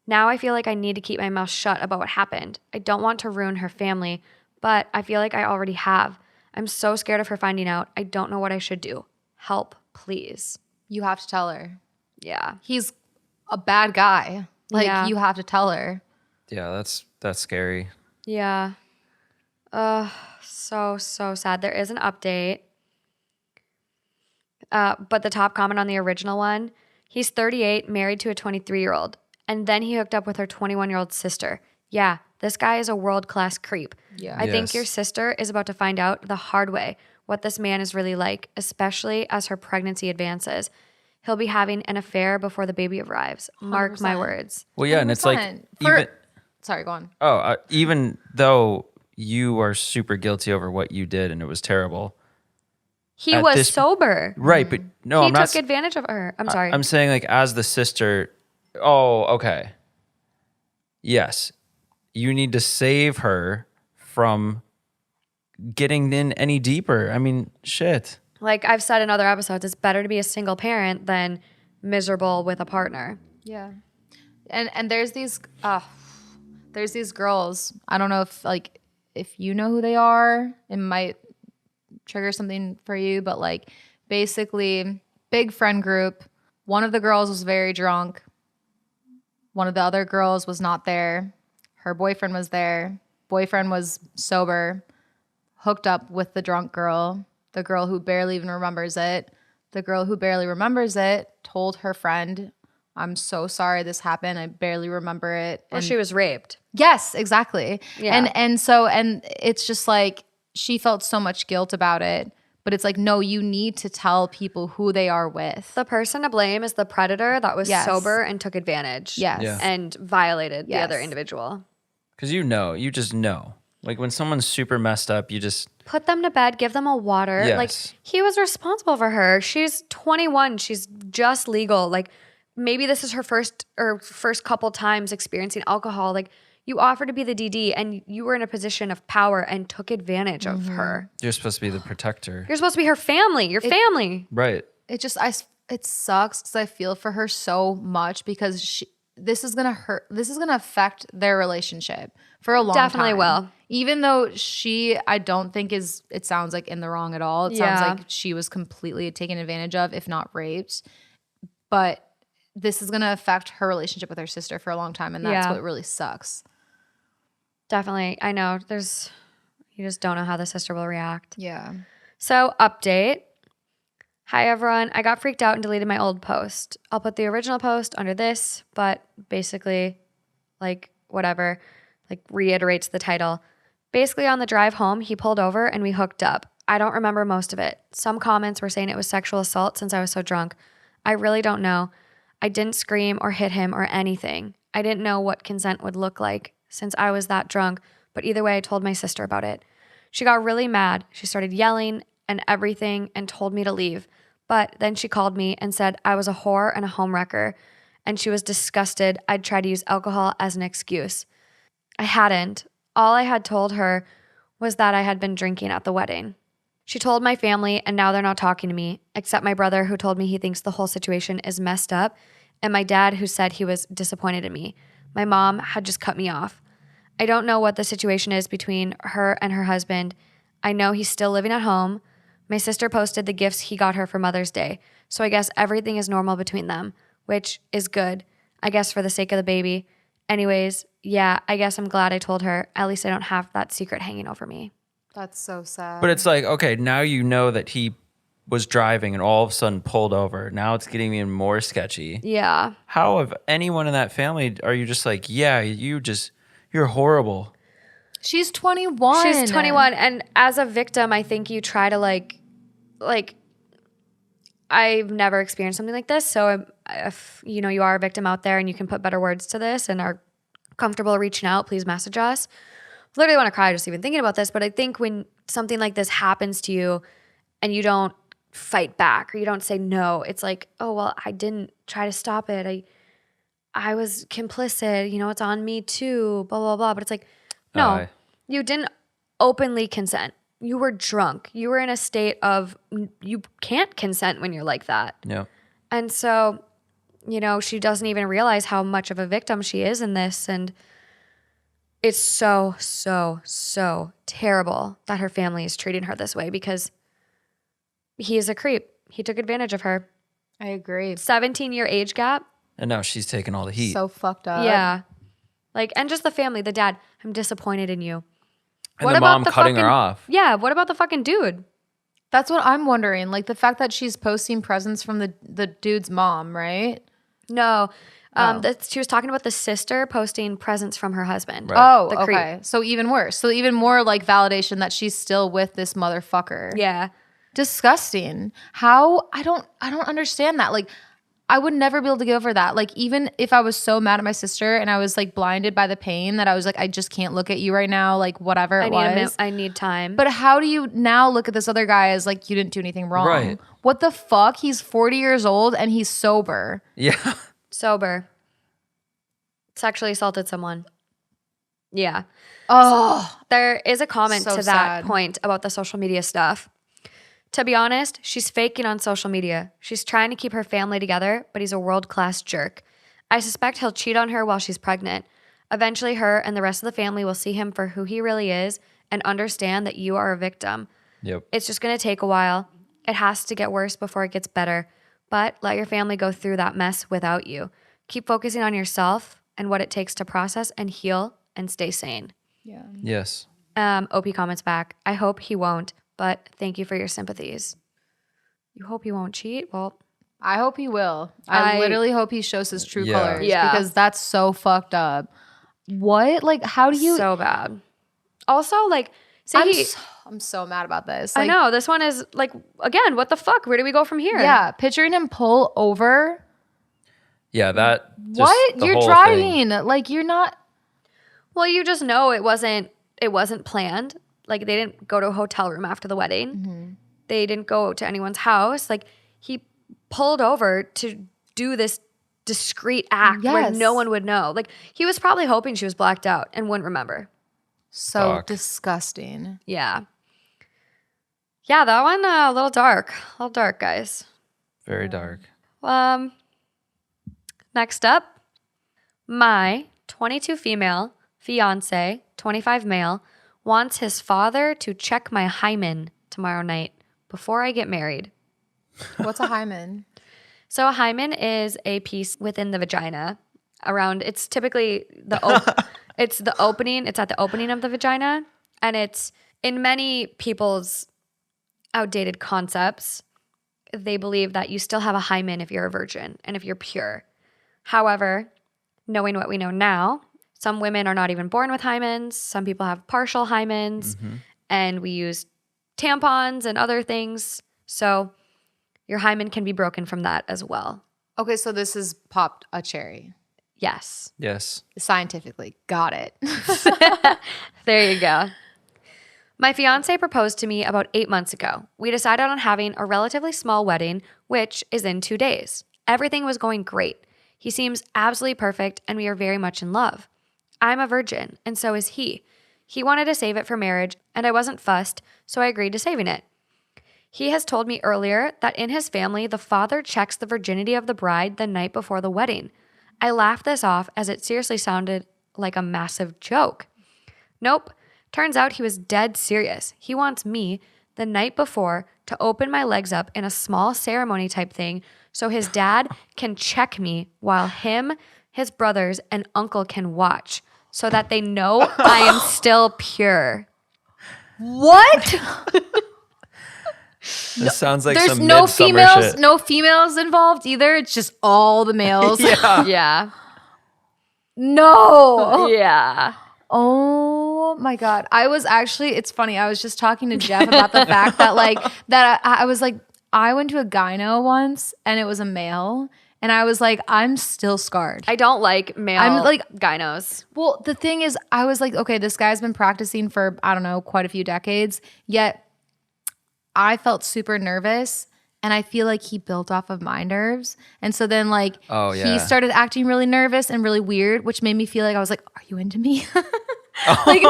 Now I feel like I need to keep my mouth shut about what happened. I don't want to ruin her family, but I feel like I already have. I'm so scared of her finding out. I don't know what I should do. Help, please. You have to tell her. Yeah. He's a bad guy. Like, Yeah. you have to tell her. Yeah, that's scary. Yeah. So sad. There is an update. But the top comment on the original one, he's 38, married to a 23-year-old. And then he hooked up with her 21-year-old sister. Yeah, this guy is a world-class creep. Yeah. I think Yes. your sister is about to find out the hard way what this man is really like, especially as her pregnancy advances. He'll be having an affair before the baby arrives. Mark my 100%. words. Well, yeah, and it's like 100%. Sorry, go on. even though you are super guilty over what you did and it was terrible, He At was this- sober. right? But no, He I'm not. took advantage of her. I'm sorry. I'm saying like as the sister. Oh, okay. Yes, you need to save her from getting in any deeper. I mean, shit. Like I've said in other episodes, it's better to be a single parent than miserable with a partner. Yeah. And there's these girls. I don't know if you know who they are. It might trigger something for you, but like basically big friend group. One of the girls was very drunk. One of the other girls was not there. Her boyfriend was there. Boyfriend was sober, hooked up with the drunk girl, the girl who barely even remembers it. The girl who barely remembers it told her friend, I'm so sorry this happened. I barely remember it. Well, she was raped. Yes, exactly. Yeah. And so it's just like she felt so much guilt about it. But it's like, no, you need to tell people who they are with. The person to blame is the predator that was Yes. sober and took advantage. Yes. Yeah. And violated the Yes. other individual. Because you just know. Like when someone's super messed up, you just Put them to bed, give them a water. Yes. Like he was responsible for her. She's 21. She's just legal. Like maybe this is her first couple times experiencing alcohol. Like you offered to be the DD and you were in a position of power and took advantage of her. you're supposed to be the protector. You're supposed to be her family, your family. Right. It just it sucks because I feel for her so much because this is gonna hurt. This is gonna affect their relationship for a long time. Definitely will. Even though I don't think it sounds like in the wrong at all. It sounds Yeah. like she was completely taken advantage of, if not raped. But this is gonna affect her relationship with her sister for a long time, and that's Yeah. what really sucks. Definitely. I know. You just don't know how the sister will react. Yeah. So, update. Hi, everyone. I got freaked out and deleted my old post. I'll put the original post under this, but basically, like, whatever, like, reiterates the title. Basically, on the drive home, he pulled over and we hooked up. I don't remember most of it. Some comments were saying it was sexual assault since I was so drunk. I really don't know. I didn't scream or hit him or anything. I didn't know what consent would look like since I was that drunk, but either way, I told my sister about it. She got really mad. She started yelling and everything and told me to leave. But then she called me and said I was a whore and a homewrecker, and she was disgusted I'd try to use alcohol as an excuse. I hadn't. All I had told her was that I had been drinking at the wedding. She told my family, and now they're not talking to me, except my brother, who told me he thinks the whole situation is messed up, and my dad, who said he was disappointed in me. My mom had just cut me off. I don't know what the situation is between her and her husband. I know he's still living at home. My sister posted the gifts he got her for Mother's Day, so I guess everything is normal between them, which is good, I guess for the sake of the baby. Anyways, yeah, I guess I'm glad I told her. At least I don't have that secret hanging over me. That's so sad. But it's like, okay, now you know that he was driving and all of a sudden pulled over. Now it's getting even more sketchy. Yeah. How of anyone in that family are you just like, yeah, you're horrible. She's 21. She's 21, and as a victim, I think you try to like I've never experienced something like this. So if you know you are a victim out there and you can put better words to this and are comfortable reaching out, please message us. I literally want to cry just even thinking about this. But I think when something like this happens to you and you don't fight back or you don't say no, it's like, oh well, I didn't try to stop it. I was complicit. You know, it's on me too. Blah blah blah. But it's like, no, you didn't openly consent. You were drunk. You were in a state of you can't consent when you're like that. Yeah. And so, you know, she doesn't even realize how much of a victim she is in this. And it's so, so, so terrible that her family is treating her this way because he is a creep. He took advantage of her. I agree. 17-year age gap. And now she's taking all the heat. So fucked up. Yeah. Like, and just the family, the dad, I'm disappointed in you. And the mom cutting her off. Yeah. What about the fucking dude? That's what I'm wondering. Like the fact that she's posting presents from the dude's mom, right? No. She was talking about the sister posting presents from her husband. Right. Oh, The creep. okay. So even worse. So even more like validation that she's still with this motherfucker. Yeah. Disgusting. How? I don't understand that. Like I would never be able to get over that. Like even if I was so mad at my sister and I was like blinded by the pain that I was like, I just can't look at you right now. Like whatever it was. I need time. But how do you now look at this other guy as like you didn't do anything wrong? Right. What the fuck? He's 40 years old and he's sober. Yeah. Sober. Sexually assaulted someone. Yeah. Oh, There is a comment So to that sad. point about the social media stuff. To be honest, she's faking on social media. She's trying to keep her family together, but he's a world-class jerk. I suspect he'll cheat on her while she's pregnant. Eventually, her and the rest of the family will see him for who he really is and understand that you are a victim. Yep. It's just going to take a while. It has to get worse before it gets better. But let your family go through that mess without you. Keep focusing on yourself and what it takes to process and heal and stay sane. yeah. Yes. OP comments back, I hope he won't, but thank you for your sympathies. You hope he won't cheat? Well, I hope he will. I I- literally hope he shows his true Yeah. colors Yeah. because that's so fucked up. What? Like, how do you? so bad. Also, like, say I'm he, so- I'm so mad about this. I know. This one is like, again, what the fuck? Where do we go from here? Yeah, picturing him pull over. Yeah, that. Just What? the You're whole driving. thing. Like, you're not. Well, you just know it wasn't planned. Like, they didn't go to a hotel room after the wedding. They didn't go to anyone's house. Like, he pulled over to do this discreet act where Yes. no one would know. Like, he was probably hoping she was blacked out and wouldn't remember. So Fuck. disgusting. Yeah. Yeah, that one a little dark. A little dark, guys. Very dark. Next up, my 22 female fiance, 25 male, wants his father to check my hymen tomorrow night before I get married. What's a hymen? So a hymen is a piece within the vagina around, it's typically it's the opening, it's at the opening of the vagina, and it's in many people's outdated concepts, they believe that you still have a hymen if you're a virgin and if you're pure. However, knowing what we know now, some women are not even born with hymens. Some people have partial hymens, and we use tampons and other things. So your hymen can be broken from that as well. Okay, so this is popped a cherry. Yes. Yes. Scientifically. Got it. There you go. My fiance proposed to me about 8 months ago. We decided on having a relatively small wedding, which is in 2 days. Everything was going great. He seems absolutely perfect, and we are very much in love. I'm a virgin, and so is he. He wanted to save it for marriage, and I wasn't fussed, so I agreed to saving it. He has told me earlier that in his family, the father checks the virginity of the bride the night before the wedding. I laughed this off as it seriously sounded like a massive joke. Nope. Turns out he was dead serious. He wants me, the night before, to open my legs up in a small ceremony type thing so his dad can check me while him, his brothers, and uncle can watch so that they know I am still pure. What? This sounds like There's some no Midsummer females, shit. no females involved either. It's just all the males. Yeah. No. Yeah. Oh my God. It's funny. I was just talking to Jeff about the fact that I was like, I went to a gyno once and it was a male. And I was like, I'm still scarred. I don't like male gynos. Well, the thing is, I was like, okay, this guy's been practicing for, I don't know, quite a few decades. Yet I felt super nervous. And I feel like he built off of my nerves. And so then he started acting really nervous and really weird, which made me feel like I was like, are you into me? Like,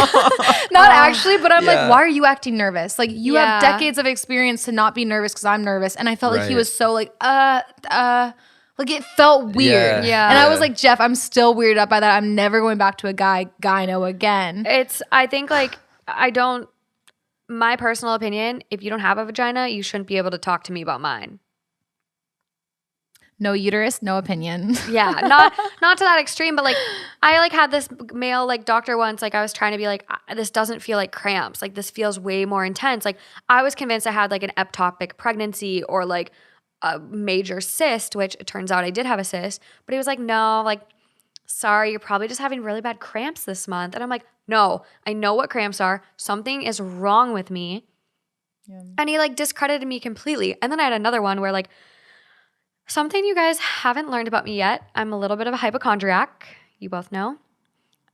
not actually, but I'm like, why are you acting nervous? Like, you have decades of experience to not be nervous because I'm nervous. And I felt like he was so like it felt weird. Yeah. And I was like, Jeff, I'm still weirded out by that. I'm never going back to a gyno again. I think my personal opinion, if you don't have a vagina, you shouldn't be able to talk to me about mine. No uterus, no opinion. Yeah, not to that extreme, but I had this male doctor once. I was trying to be this doesn't feel like cramps. This feels way more intense. I was convinced I had an ectopic pregnancy or a major cyst, which it turns out I did have a cyst. But he was like, no, sorry, you're probably just having really bad cramps this month. And I'm like, no, I know what cramps are. Something is wrong with me. Yeah. And he discredited me completely. And then I had another one where something you guys haven't learned about me yet. I'm a little bit of a hypochondriac. You both know.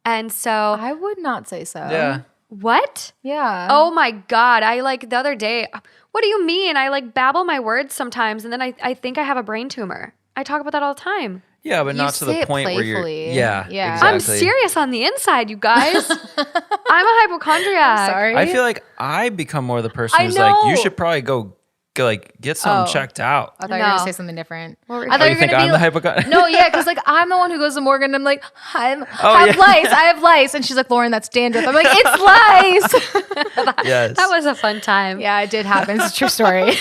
And so I would not say so. Yeah. What? Yeah. Oh my God. I the other day, what do you mean? I babble my words sometimes and then I think I have a brain tumor. I talk about that all the time. Yeah, but You not to say the it point where you're. playfully. Yeah, Yeah. exactly. I'm serious on the inside, you guys. I'm a hypochondriac. Sorry. I feel like I become more the person I who's know. you should probably go get something checked out. I thought you were going to No. say something different. What were you I thought you you were think going to I'm be the hypochondriac? No, yeah, because I'm the one who goes to Morgan and I'm like, I have lice. And she's like, Lauren, that's dandruff. I'm like, it's lice. Yes. That was a fun time. Yeah, it did happen. It's a true story.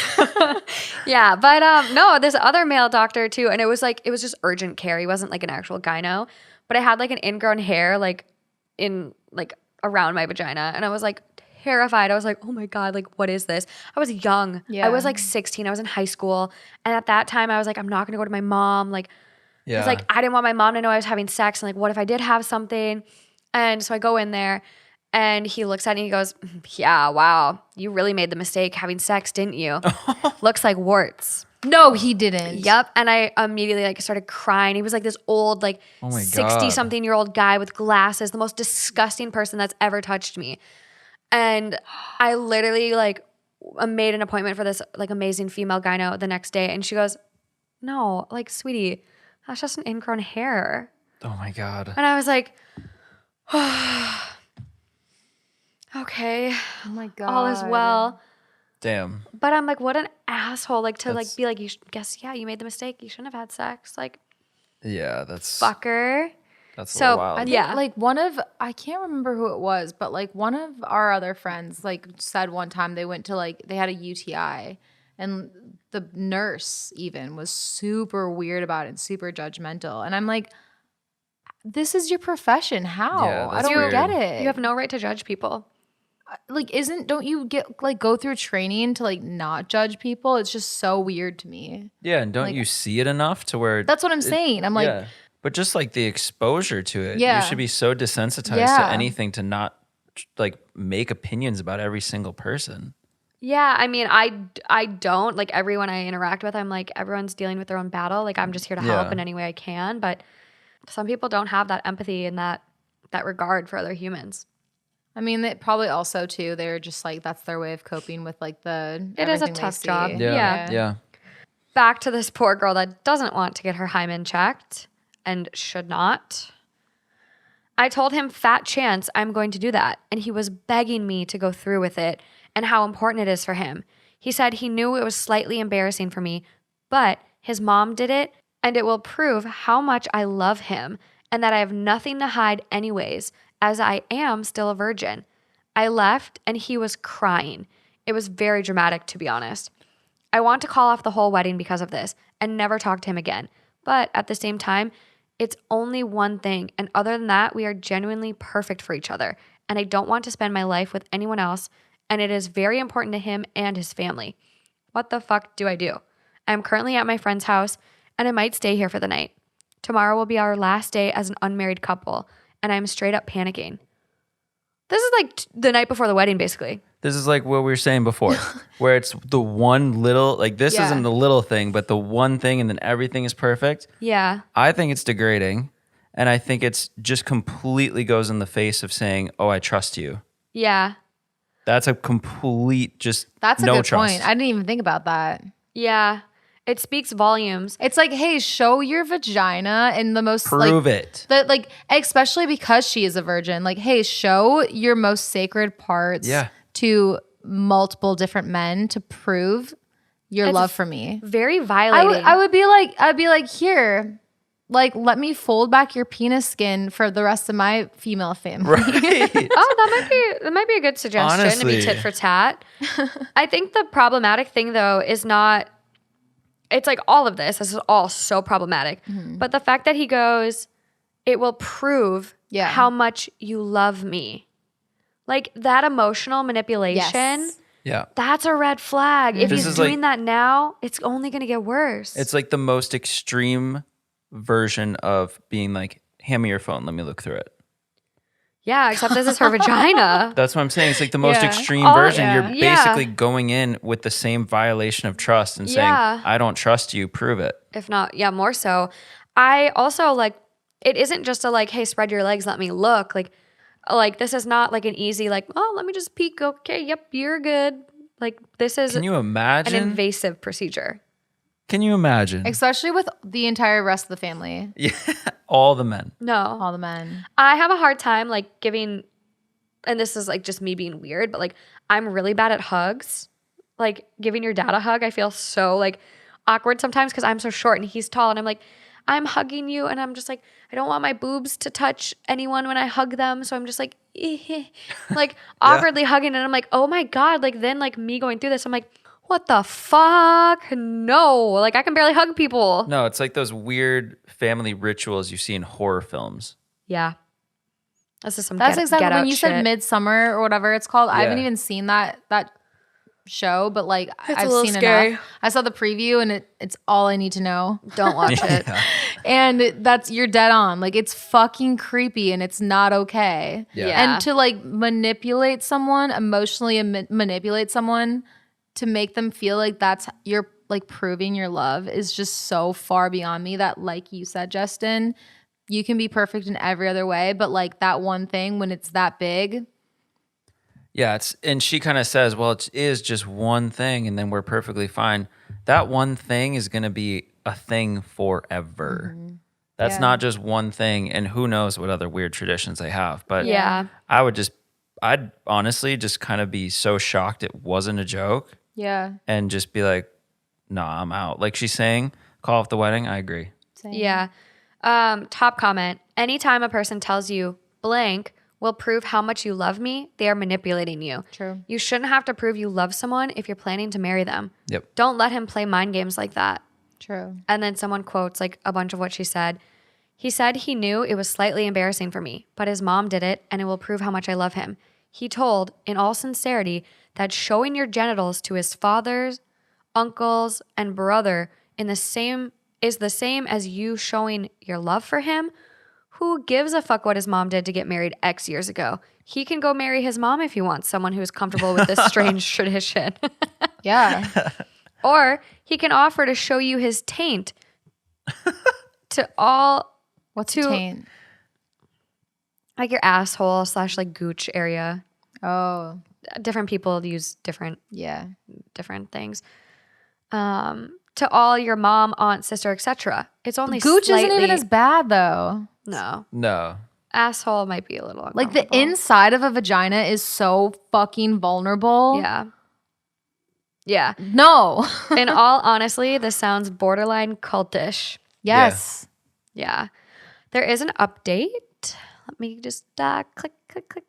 Yeah, but no, this other male doctor too, and it was just urgent care. He wasn't an actual gyno, but I had an ingrown hair in around my vagina, and I was terrified. I was like, oh my God, what is this? I was young. Yeah. I was 16. I was in high school, and at that time I was I'm not gonna go to my mom. Yeah. Because I didn't want my mom to know I was having sex, and what if I did have something? And so I go in there, And he looks at me and he goes, yeah, wow, you really made the mistake having sex, didn't you? Looks like warts. No, he didn't. Yep. And I immediately like started crying. He was like this old, like Oh my 60 something year old guy with glasses, the most disgusting person that's ever touched me. And I literally like made an appointment for this like amazing female gyno the next day. And she goes, no, like, sweetie, that's just an ingrown hair. Oh my God. And I was like, okay, Oh my God. all is well. Damn. But I'm like, what an asshole. Like to That's- like be like, you made the mistake. You shouldn't have had sex. Like, Yeah, that's fucker. that's a So, little wild. I think yeah. like I can't remember who it was, but like one of our other friends like said one time they went to like, they had a UTI and the nurse even was super weird about it and super judgmental. And I'm like, this is your profession. How? Yeah, I that's don't weird. get it. You have no right to judge people. Like, don't you get like go through training to like not judge people? It's just so weird to me. Yeah, and don't like- you see it enough to where That's what I'm saying. I'm like, yeah. But just like the exposure to it, Yeah. you should be so desensitized Yeah. to anything to not like make opinions about every single person. Yeah, I mean, I don't like everyone I interact with. I'm like, everyone's dealing with their own battle. Like, I'm just here to help Yeah. in any way I can. But some people don't have that empathy and that regard for other humans. I mean, they probably also too. They're just like that's their way of coping with like the. It is a everything they tough see. job. Yeah. Yeah. Back to this poor girl that doesn't want to get her hymen checked and should not. I told him fat chance I'm going to do that, and he was begging me to go through with it and how important it is for him. He said he knew it was slightly embarrassing for me, but his mom did it and it will prove how much I love him and that I have nothing to hide anyways, as I am still a virgin. I left and he was crying. It was very dramatic, to be honest. I want to call off the whole wedding because of this and never talk to him again. But at the same time, it's only one thing. And other than that, we are genuinely perfect for each other. And I don't want to spend my life with anyone else. And it is very important to him and his family. What the fuck do I do? I'm currently at my friend's house and I might stay here for the night. Tomorrow will be our last day as an unmarried couple. And I'm straight up panicking. This is like the night before the wedding, basically. This is like what we were saying before, where it's the one little, like this Yeah. isn't the little thing, but the one thing and then everything is perfect. Yeah. I think it's degrading. And I think it's just completely goes in the face of saying, oh, I trust you. Yeah. That's a complete just That's a no good trust. point. I didn't even think about that. Yeah. It speaks volumes. It's like, hey, show your vagina in the most Prove like, it. that like especially because she is a virgin. Like, hey, show your most sacred parts Yeah. to multiple different men to prove your It's love for me. Very violating. I'd be like, here, like let me fold back your penis skin for the rest of my female family. Right. Oh, that might be a good suggestion to Honestly. be tit for tat. I think the problematic thing though is not. It's like all of this. This is all so problematic. But the fact that he goes, it will prove Yeah. how much you love me. Like that emotional manipulation. Yes. Yeah. That's a red flag. If This he's is doing like- that now, it's only going to get worse. It's like the most extreme version of being like, hand me your phone, let me look through it. yeah, except this is her vagina. That's what I'm saying. It's like the most Yeah. extreme Oh, version. yeah. You're Yeah. basically going in with the same violation of trust and saying, Yeah. I don't trust you, prove it. If not, yeah, more so. I also like, it isn't just a like, hey, spread your legs, let me look. Like this is not like an easy like, oh, let me just peek. Okay, yep, you're good. Like this is Can you an imagine? invasive procedure. Can you imagine? Especially with the entire rest of the family. Yeah. All the men. No, All the men. I have a hard time like giving, and this is like just me being weird, but like I'm really bad at hugs. Like giving your dad a hug, I feel so like awkward sometimes because I'm so short and he's tall, and I'm like, I'm hugging you, and I'm just like, I don't want my boobs to touch anyone when I hug them, so I'm just like, like awkwardly hugging, and I'm like, oh my god, like then like me going through this, I'm like, what the fuck? No, like I can barely hug people. No, it's like those weird family rituals you see in horror films. Yeah, this is some. That's get exactly out when you shit. said Midsummer or whatever it's called. I haven't Yeah. even seen that show, but like a I've little seen scary. enough. I saw the preview and it's all I need to know. Don't watch it. And you're dead on. Like it's fucking creepy and it's not okay. Yeah. And to like manipulate someone, emotionally manipulate someone to make them feel like that's you're like proving your love is just so far beyond me that, like you said, Justin, you can be perfect in every other way, but like that one thing when it's that big. Yeah, and she kind of says, well, it is just one thing and then we're perfectly fine. That one thing is going to be a thing forever. That's Yeah. not just one thing, and who knows what other weird traditions they have. But Yeah. I'd honestly just kind of be so shocked it wasn't a joke Yeah. and just be like, nah, I'm out. Like she's saying, call off the wedding. I agree. Same. Yeah. Top comment. Anytime a person tells you blank will prove how much you love me, they are manipulating you. True. You shouldn't have to prove you love someone if you're planning to marry them. Yep. Don't let him play mind games like that. True. And then someone quotes like a bunch of what she said. He said he knew it was slightly embarrassing for me, but his mom did it and it will prove how much I love him. He told, in all sincerity, that showing your genitals to his fathers, uncles, and brother is the same as you showing your love for him. Who gives a fuck what his mom did to get married X years ago? He can go marry his mom if he wants someone who's comfortable with this strange tradition. Yeah. Or he can offer to show you his taint to all, What's To- a taint? like your asshole / like gooch area. Oh, Different people use different yeah. things. To all your mom, aunt, sister, etc. It's only Gooch slightly, isn't even as bad though. No. asshole might be a little Like the uncomfortable. inside of a vagina is so fucking vulnerable. Yeah. No. In all honestly, this sounds borderline cultish. Yes. Yeah. There is an update. Let me just click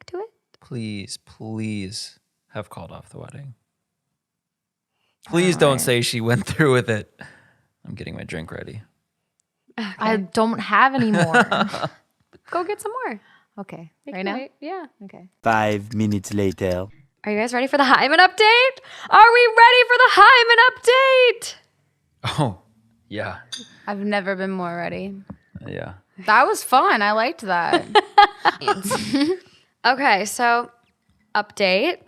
to it. Please have called off the wedding. Please don't say she went through with it. I'm getting my drink ready. I don't have any more. Go get some more. Okay. You Right can now? wait. Yeah. Okay. 5 minutes later. Are you guys ready for the Hyman update? Are we ready for the Hyman update? Oh, yeah. I've never been more ready. Yeah. That was fun. I liked that. Okay, so update.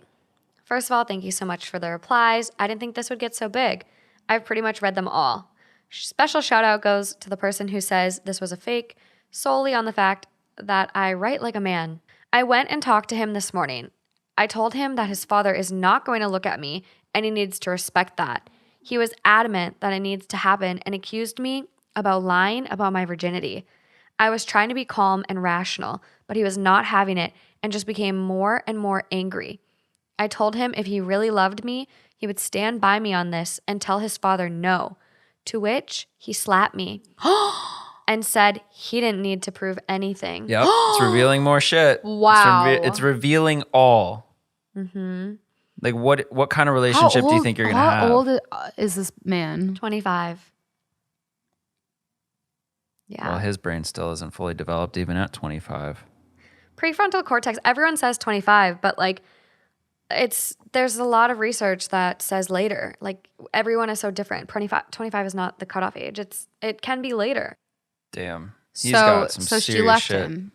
First of all, thank you so much for the replies. I didn't think this would get so big. I've pretty much read them all. Special shout out goes to the person who says this was a fake solely on the fact that I write like a man. I went and talked to him this morning. I told him that his father is not going to look at me and he needs to respect that. He was adamant that it needs to happen and accused me about lying about my virginity. I was trying to be calm and rational, but he was not having it and just became more and more angry. I told him if he really loved me, he would stand by me on this and tell his father no, to which he slapped me and said he didn't need to prove anything. Yep. It's revealing more shit. Wow. It's revealing all. Mm-hmm. Like what kind of relationship do you think you're going to have? How old is this man? 25. Yeah. Well, his brain still isn't fully developed even at 25. Prefrontal cortex, everyone says 25, but like there's a lot of research that says later. Like everyone is so different. 25 is not the cutoff age. It can be later. Damn. He's got some so serious she left shit. him.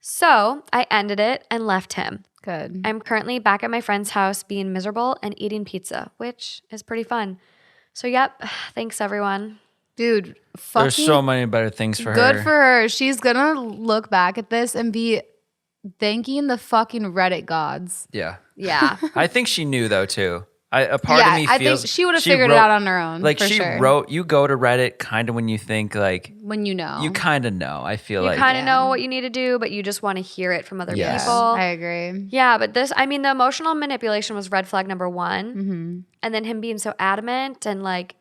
So I ended it and left him. Good. I'm currently back at my friend's house being miserable and eating pizza, which is pretty fun. So yep, thanks everyone. Dude, fucking There's so many better things for her. good for her. She's gonna look back at this and be thanking the fucking Reddit gods. Yeah. Yeah. I think she knew though too. A part of me I feels think she would have figured it out on her own. Like for she sure. wrote, you go to Reddit kind of when you think like when you know. you kind of know. I feel You like kind of know what you need to do, but you just want to hear it from other Yes. people. I agree. Yeah, but the emotional manipulation was red flag number one. And then him being so adamant and like,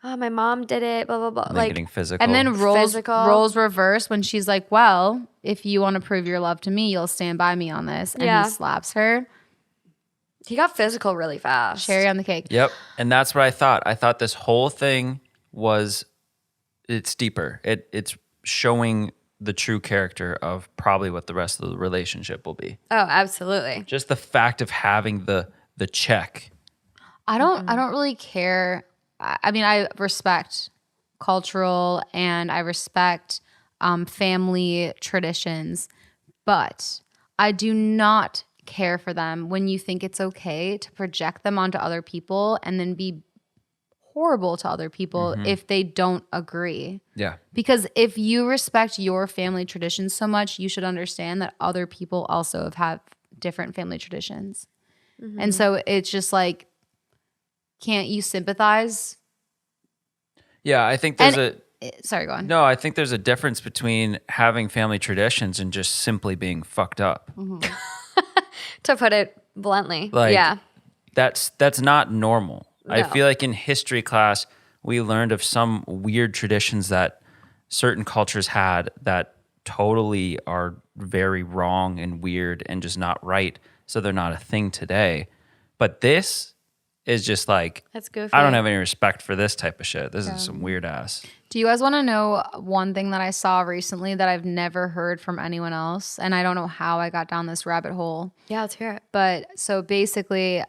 oh, my mom did it, blah, blah, blah. and then Like, getting physical. And then Physical. roles reverse when she's like, well, if you want to prove your love to me, you'll stand by me on this. And Yeah. he slaps her. he got physical really fast. Cherry on the cake. Yep. And that's what I thought. I thought this whole thing it's deeper. It's showing the true character of probably what the rest of the relationship will be. Oh, absolutely. Just the fact of having the check I don't really care. I mean, I respect cultural and I respect family traditions, but I do not care for them when you think it's okay to project them onto other people and then be horrible to other people if they don't agree. Yeah. Because if you respect your family traditions so much, you should understand that other people also have different family traditions. And so it's just like, can't you sympathize? Yeah, I think there's Sorry, go on. no, I think there's a difference between having family traditions and just simply being fucked up. To put it bluntly. Like, yeah. That's not normal. I No. feel like in history class, we learned of some weird traditions that certain cultures had that totally are very wrong and weird and just not right. So they're not a thing today. But this is just like, That's goofy. I don't have any respect for this type of shit. This is some weird ass. Do you guys want to know one thing that I saw recently that I've never heard from anyone else? And I don't know how I got down this rabbit hole. Yeah, let's hear it. But so basically,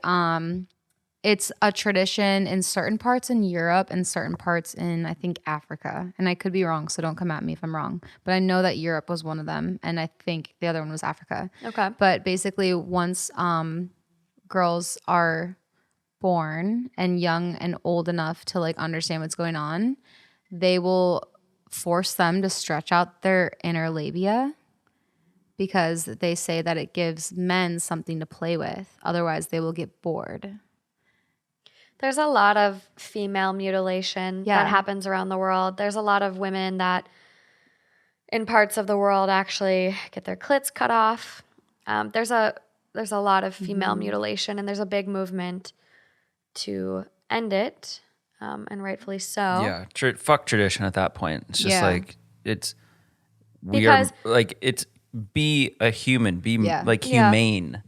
it's a tradition in certain parts in Europe and certain parts in, I think, Africa. And I could be wrong, so don't come at me if I'm wrong. But I know that Europe was one of them, and I think the other one was Africa. Okay. But basically, once girls are born and young and old enough to like understand what's going on, they will force them to stretch out their inner labia because they say that it gives men something to play with. Otherwise, they will get bored. There's a lot of female mutilation Yeah. that happens around the world. There's a lot of women that in parts of the world actually get their clits cut off. There's a lot of female mutilation, and there's a big movement to end it, and rightfully so. Yeah, fuck tradition at that point. It's just Yeah. like it's Because- it's be a human, be Yeah. like Yeah. humane.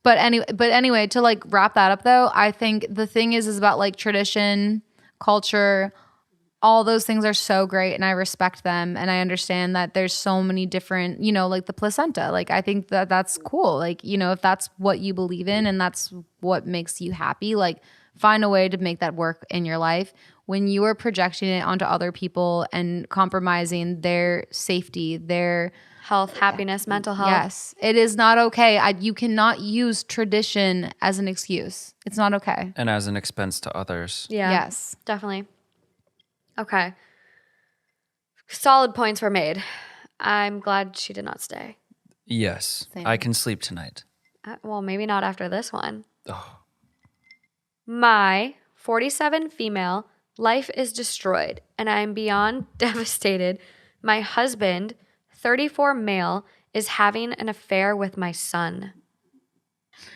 But anyway, to like wrap that up though, I think the thing is about like tradition, culture, all those things are so great and I respect them and I understand that there's so many different, like the placenta. Like I think that that's cool. Like, if that's what you believe in and that's what makes you happy, like find a way to make that work in your life. When you are projecting it onto other people and compromising their safety, their Health, happiness, mental health. yes, it is not okay. You cannot use tradition as an excuse. It's not okay. And as an expense to others. Yeah. Yes. Definitely. Okay. Solid points were made. I'm glad she did not stay. Yes. Same. I can sleep tonight. Well, maybe not after this one. Oh. My 47 female life is destroyed, and I am beyond devastated. My husband, 34 male, is having an affair with my son.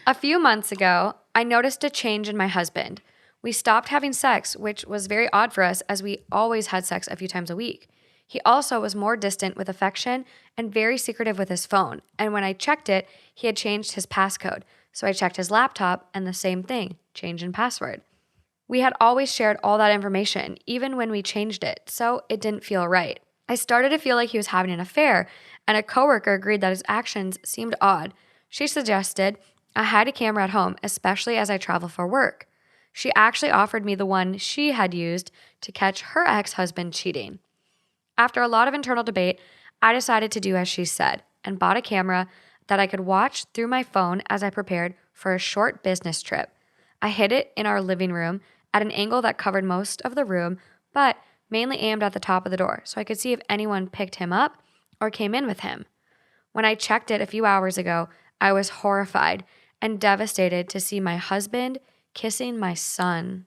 A few months ago, I noticed a change in my husband. We stopped having sex, which was very odd for us as we always had sex a few times a week. He also was more distant with affection and very secretive with his phone. And when I checked it, he had changed his passcode. So I checked his laptop and the same thing, change in password. We had always shared all that information, even when we changed it, so it didn't feel right. I started to feel like he was having an affair, and a coworker agreed that his actions seemed odd. She suggested I hide a camera at home, especially as I travel for work. She actually offered me the one she had used to catch her ex-husband cheating. After a lot of internal debate, I decided to do as she said and bought a camera that I could watch through my phone as I prepared for a short business trip. I hid it in our living room at an angle that covered most of the room, but mainly aimed at the top of the door so I could see if anyone picked him up or came in with him. When I checked it a few hours ago, I was horrified and devastated to see my husband kissing my son.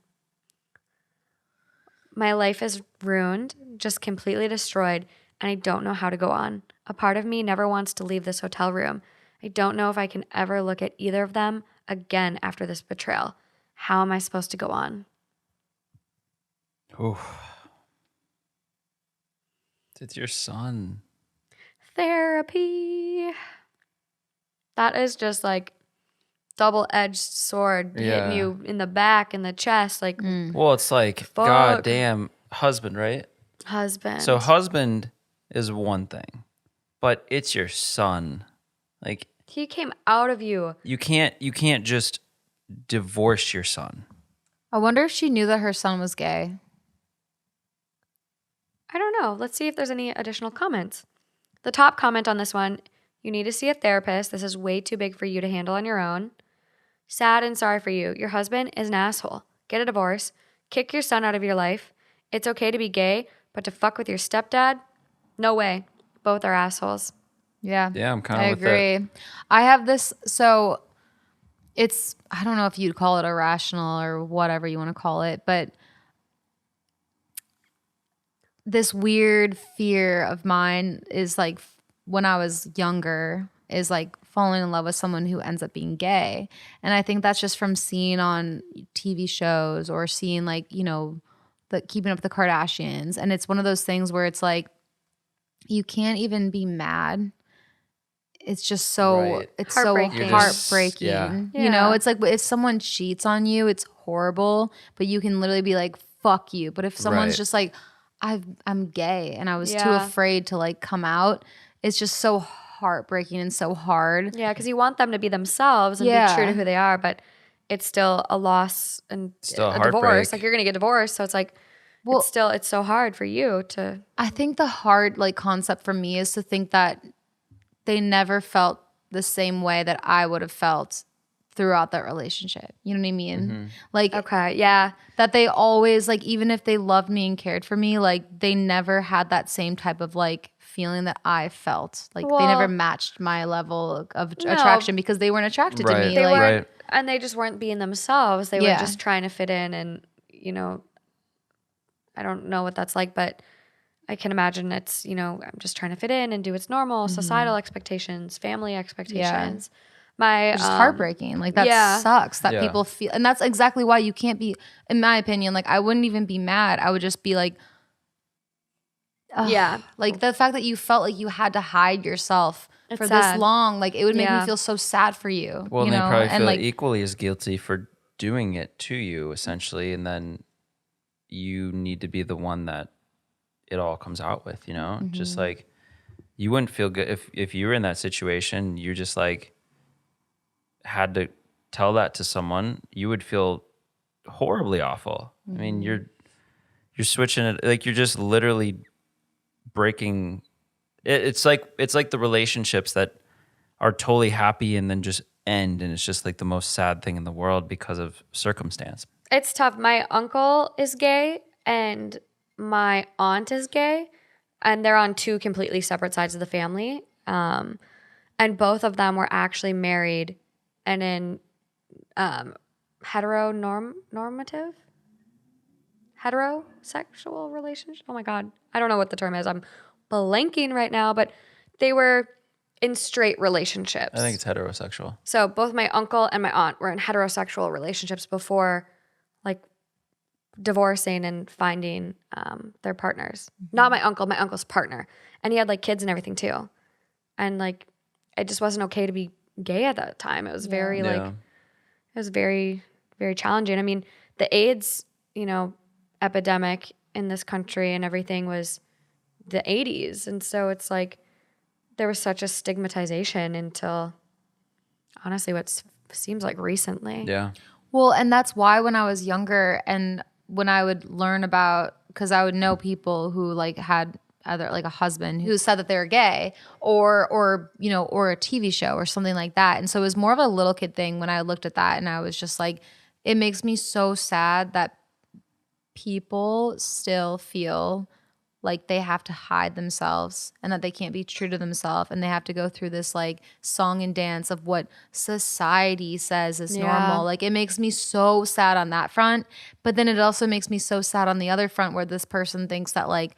My life is ruined, just completely destroyed, and I don't know how to go on. A part of me never wants to leave this hotel room. I don't know if I can ever look at either of them again after this betrayal. How am I supposed to go on? Oof. It's your son. Therapy. That is just like double-edged sword hitting Yeah. you in the back and the chest, like Well, it's like, Fuck. goddamn husband, right? husband. So husband is one thing, but it's your son. Like he came out of you. you can't just divorce your son. I wonder if she knew that her son was gay. I don't know. Let's see if there's any additional comments. The top comment on this one, you need to see a therapist. This is way too big for you to handle on your own. Sad and sorry for you. Your husband is an asshole. Get a divorce. Kick your son out of your life. It's okay to be gay, but to fuck with your stepdad? No way. Both are assholes. Yeah. Yeah, I'm kind I of with that. agree. I have this, so it's, I don't know if you'd call it irrational or whatever you want to call it, but this weird fear of mine is like when I was younger, is like falling in love with someone who ends up being gay. And I think that's just from seeing on TV shows or seeing like, you know, the Keeping Up with the Kardashians. And it's one of those things where it's like, you can't even be mad. It's just so Right. it's Heartbreaking. so You're just- heartbreaking. yeah. You know, Yeah. it's like if someone cheats on you, it's horrible, but you can literally be like, fuck you. But if someone's Right. just like, I'm gay and I was too Yeah. afraid to like come out, it's just so heartbreaking and so hard. Yeah, because you want them to be themselves and be Yeah. true to who they are, but it's still a loss and Still a a divorce. heartbreak. Like you're gonna get divorced, so it's like Well- it's so hard for you to. I think the hard like concept for me is to think that they never felt the same way that I would have felt throughout that relationship. You know what I mean? Like Okay, yeah, that they always like, even if they loved me and cared for me, like they never had that same type of like feeling that I felt. Like they never Well, matched my level of no. attraction because they weren't attracted to Right. me. they like weren't, and they just weren't being themselves. They were Yeah. just trying to fit in, and I don't know what that's like, but I can imagine it's I'm just trying to fit in and do what's normal, societal expectations, family expectations. My just heartbreaking. Like that yeah. sucks that Yeah. people feel, and that's exactly why you can't be, in my opinion, like I wouldn't even be mad. I would just be like, ugh. Yeah. Like the fact that you felt like you had to hide yourself It's for sad. this long, like it would make me Yeah. feel so sad for you. Well, you and they know, probably and feel like equally as guilty for doing it to you, essentially, and then you need to be the one that it all comes out with. Just like you wouldn't feel good if you were in that situation. You just like had to tell that to someone. You would feel horribly awful. I mean, you're switching it, like you're just literally breaking. It's like the relationships that are totally happy and then just end, and it's just like the most sad thing in the world because of circumstance. It's tough. My uncle is gay and my aunt is gay, and they're on two completely separate sides of the family. And both of them were actually married and in heteronormative heterosexual relationship. Oh my God. I don't know what the term is. I'm blanking right now, but they were in straight relationships. I think it's heterosexual. So both my uncle and my aunt were in heterosexual relationships before like divorcing and finding their partners. Not my uncle, my uncle's partner. And he had like kids and everything too. And like it just wasn't okay to be gay at that time. It was very like it was very, very challenging. I mean, the AIDS, epidemic in this country and everything was the 80s. And so it's like there was such a stigmatization until honestly what seems like recently. Yeah. well, and that's why when I was younger and when I would learn about, because I would know people who like had either like a husband who said that they were gay or a TV show or something like that. And so it was more of a little kid thing when I looked at that, and I was just like, it makes me so sad that people still feel like they have to hide themselves and that they can't be true to themselves, and they have to go through this like song and dance of what society says is normal. Like it makes me so sad on that front, but then it also makes me so sad on the other front where this person thinks that like,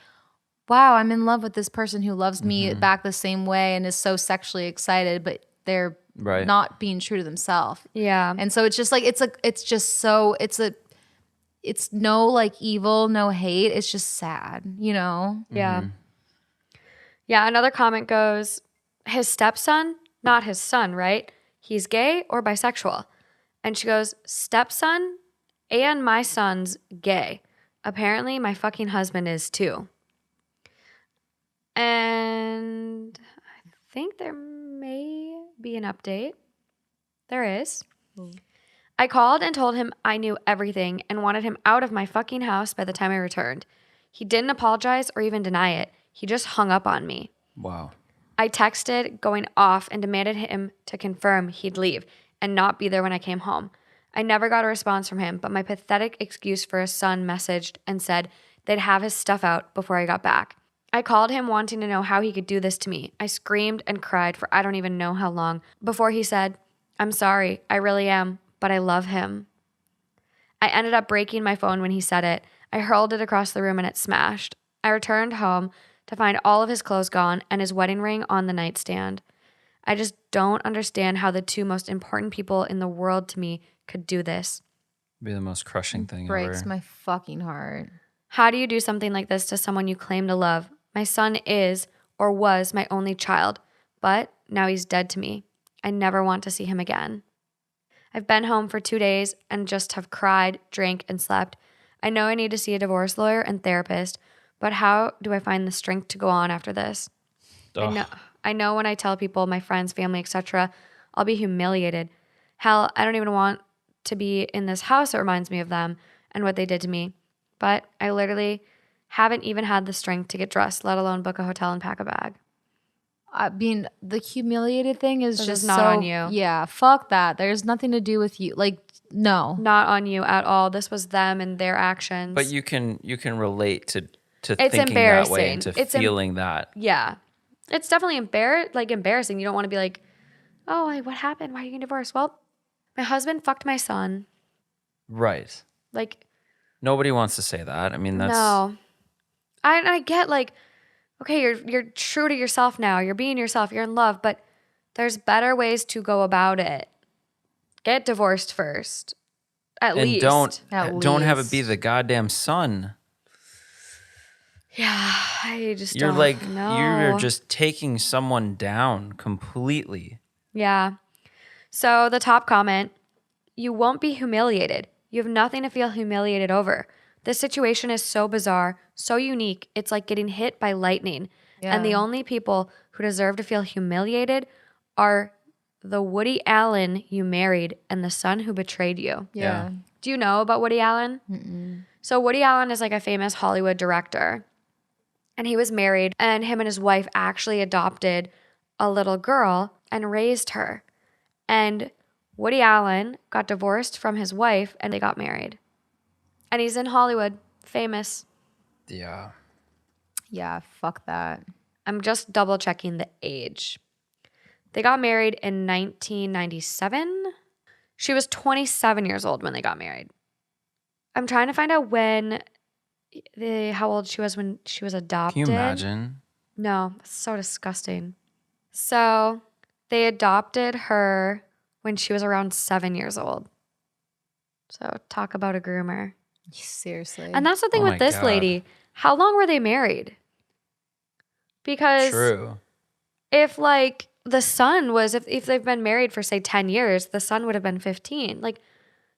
wow, I'm in love with this person who loves me back the same way and is so sexually excited, but they're Right. not being true to themselves. Yeah. And so it's just like it's no like evil, no hate. It's just sad, Yeah. Yeah. Another comment goes, his stepson, not his son, right? He's gay or bisexual? And she goes, stepson and my son's gay. Apparently my fucking husband is too. And I think there may be an update. There is. I called and told him I knew everything and wanted him out of my fucking house by the time I returned. He didn't apologize or even deny it. He just hung up on me. Wow. I texted going off and demanded him to confirm he'd leave and not be there when I came home. I never got a response from him, but my pathetic excuse for his son messaged and said they'd have his stuff out before I got back. I called him wanting to know how he could do this to me. I screamed and cried for I don't even know how long before he said, I'm sorry, I really am, but I love him. I ended up breaking my phone when he said it. I hurled it across the room and it smashed. I returned home to find all of his clothes gone and his wedding ring on the nightstand. I just don't understand how the two most important people in the world to me could do this. Be the most crushing thing Breaks ever. my fucking heart. How do you do something like this to someone you claim to love? My son is or was my only child, but now he's dead to me. I never want to see him again. I've been home for 2 days and just have cried, drank, and slept. I know I need to see a divorce lawyer and therapist, but how do I find the strength to go on after this? I know when I tell people, my friends, family, etc., I'll be humiliated. Hell, I don't even want to be in this house that reminds me of them and what they did to me. But I literally haven't even had the strength to get dressed, let alone book a hotel and pack a bag. I mean, the humiliated thing is This just is not so, on you. Yeah, fuck that. There's nothing to do with you. Like, no. Not on you at all. This was them and their actions. But you can relate to It's thinking that way and embarrassing. to feeling that. Yeah. It's definitely embarrassing. You don't want to be like, oh, like, what happened? Why are you getting divorced? Well, my husband fucked my son. Right. Like, Nobody wants to say that. I mean, that's no. I get like, okay, you're true to yourself now. You're being yourself. You're in love, but there's better ways to go about it. Get divorced first. At and least. don't At have it be least. the goddamn son. Yeah, I just You're don't like know. you're just taking someone down completely. Yeah. So the top comment, you won't be humiliated. You have nothing to feel humiliated over. This situation is so bizarre, so unique. It's like getting hit by lightning. And the Yeah. only people who deserve to feel humiliated are the Woody Allen you married and the son who betrayed you. Yeah. Do you know about Woody Allen? So Woody Allen is like a famous Hollywood director. And he was married, and him and his wife actually adopted a little girl and raised her. And Woody Allen got divorced from his wife and they got married. And he's in Hollywood, famous. Yeah. Yeah, fuck that. I'm just double checking the age. They got married in 1997. She was 27 years old when they got married. I'm trying to find out how old she was when she was adopted. Can you imagine? No, it's so disgusting. So they adopted her when she was around 7 years old. So talk about a groomer. Seriously. And that's the thing Oh with my this God. lady. How long were they married? Because True. if like the son was, if they've been married for say 10 years, the son would have been 15. Like,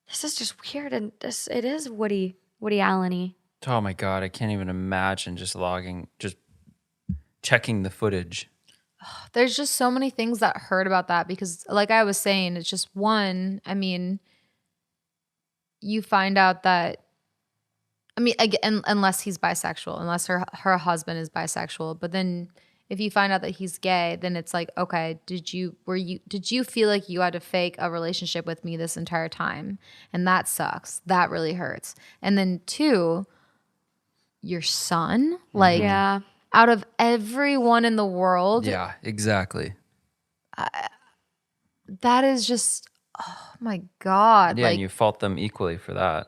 this is just weird. And it is Woody Allen-y. Oh my God, I can't even imagine just checking the footage. There's just so many things that hurt about that because, like I was saying, it's just one. I mean, you find out that, I mean, again, unless he's bisexual, unless her husband is bisexual, but then if you find out that he's gay, then it's like, okay, did you feel like you had to fake a relationship with me this entire time? And that sucks. That really hurts. And then two, your son, like, Yeah. out of everyone in the world, Yeah, exactly. that is just, oh my God. Yeah, like, and you fault them equally for that.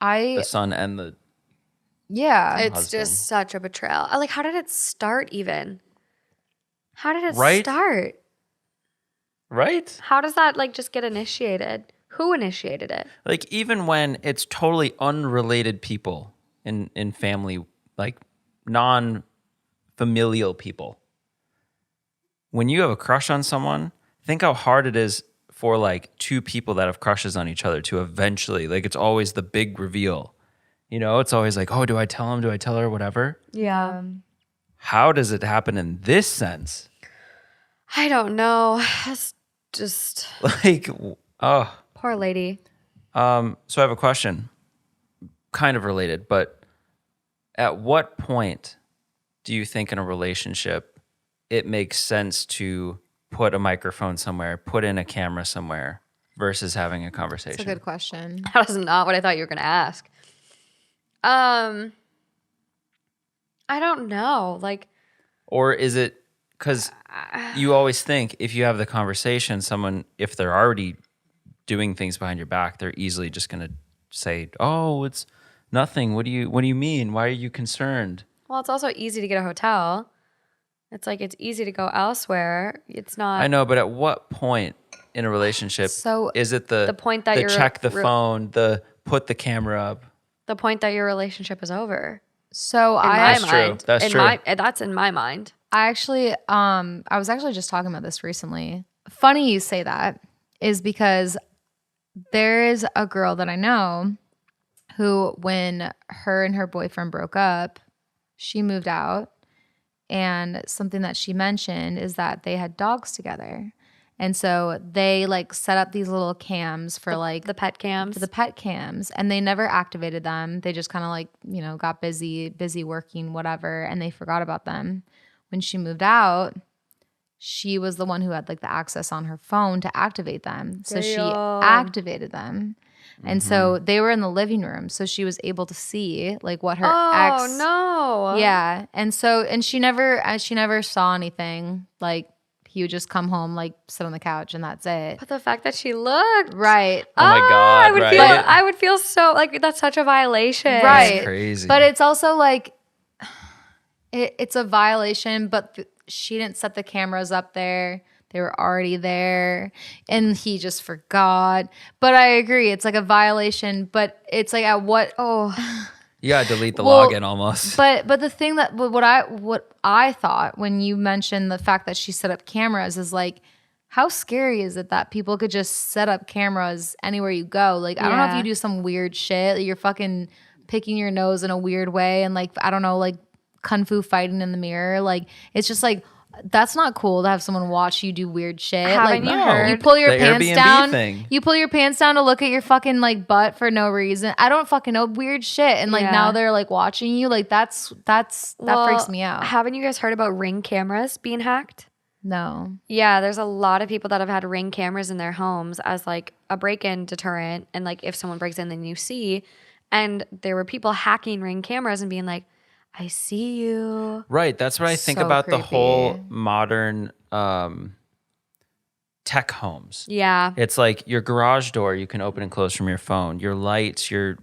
I, The son and the yeah. It's husband. just such a betrayal. Like, how did it start even? How did it Right? start? right? How does that like just get initiated? Who initiated it? Like even when it's totally unrelated people in family, like non-familial people. When you have a crush on someone, think how hard it is for like two people that have crushes on each other to eventually, like it's always the big reveal. You know, it's always like, oh, do I tell him? Do I tell her? Whatever. Yeah. How does it happen in this sense? I don't know. It's just Like, oh, Poor lady. So I have a question, kind of related, but at what point do you think in a relationship it makes sense to put a microphone somewhere, put in a camera somewhere versus having a conversation? That's a good question. That was not what I thought you were going to ask. I don't know. Like, Or is it because you always think if you have the conversation, someone, if they're already doing things behind your back, they're easily just going to say, "Oh, it's nothing. What do you mean? Why are you concerned?" well, it's also easy to get a hotel. It's like it's easy to go elsewhere. It's not. I know, but at what point in a relationship So is it the point that the you're check the phone, the put the camera up? the point that your relationship is over. So In I my That's true. mind. That's in true. That's in my mind. I actually, I was actually just talking about this recently. Funny you say that is because there is a girl that I know who, when her and her boyfriend broke up, she moved out. And something that she mentioned is that they had dogs together. And so they like set up these little cams for The pet cams. the pet cams, and they never activated them. They just kind of like, you know, got busy working, whatever, and they forgot about them. When she moved out, she was the one who had like the access on her phone to activate them. So she Damn. activated them. And so they were in the living room. So she was able to see like what her ex. Oh no. Yeah. And she never saw anything. Like he would just come home, like sit on the couch, and that's it. But the fact that she looked. Right. Oh my God, I would right? feel I would feel so like that's such a violation. Right. That's crazy. But it's also like it's a violation, but she didn't set the cameras up there. They were already there and he just forgot. But I agree, it's like a violation, but it's like at what you gotta delete the Well, login almost. But the thing that what I thought when you mentioned the fact that she set up cameras is like, how scary is it that people could just set up cameras anywhere you go? Like, I don't know if Yeah. you do some weird shit, like you're fucking picking your nose in a weird way and like, I don't know, like kung fu fighting in the mirror. Like, it's just like, that's not cool to have someone watch you do weird shit. Haven't like, you heard you pull your the pants Airbnb down. thing? You pull your pants down to look at your fucking like butt for no reason. I don't fucking know, weird shit. And like Yeah. now they're like watching you. Like that freaks me out. Haven't you guys heard about Ring cameras being hacked? No. Yeah, there's a lot of people that have had Ring cameras in their homes as like a break-in deterrent, and like if someone breaks in, then you see. And there were people hacking Ring cameras and being like, "I see you." Right. That's what I think So about the creepy. whole modern tech homes. Yeah. It's like your garage door you can open and close from your phone. Your lights, your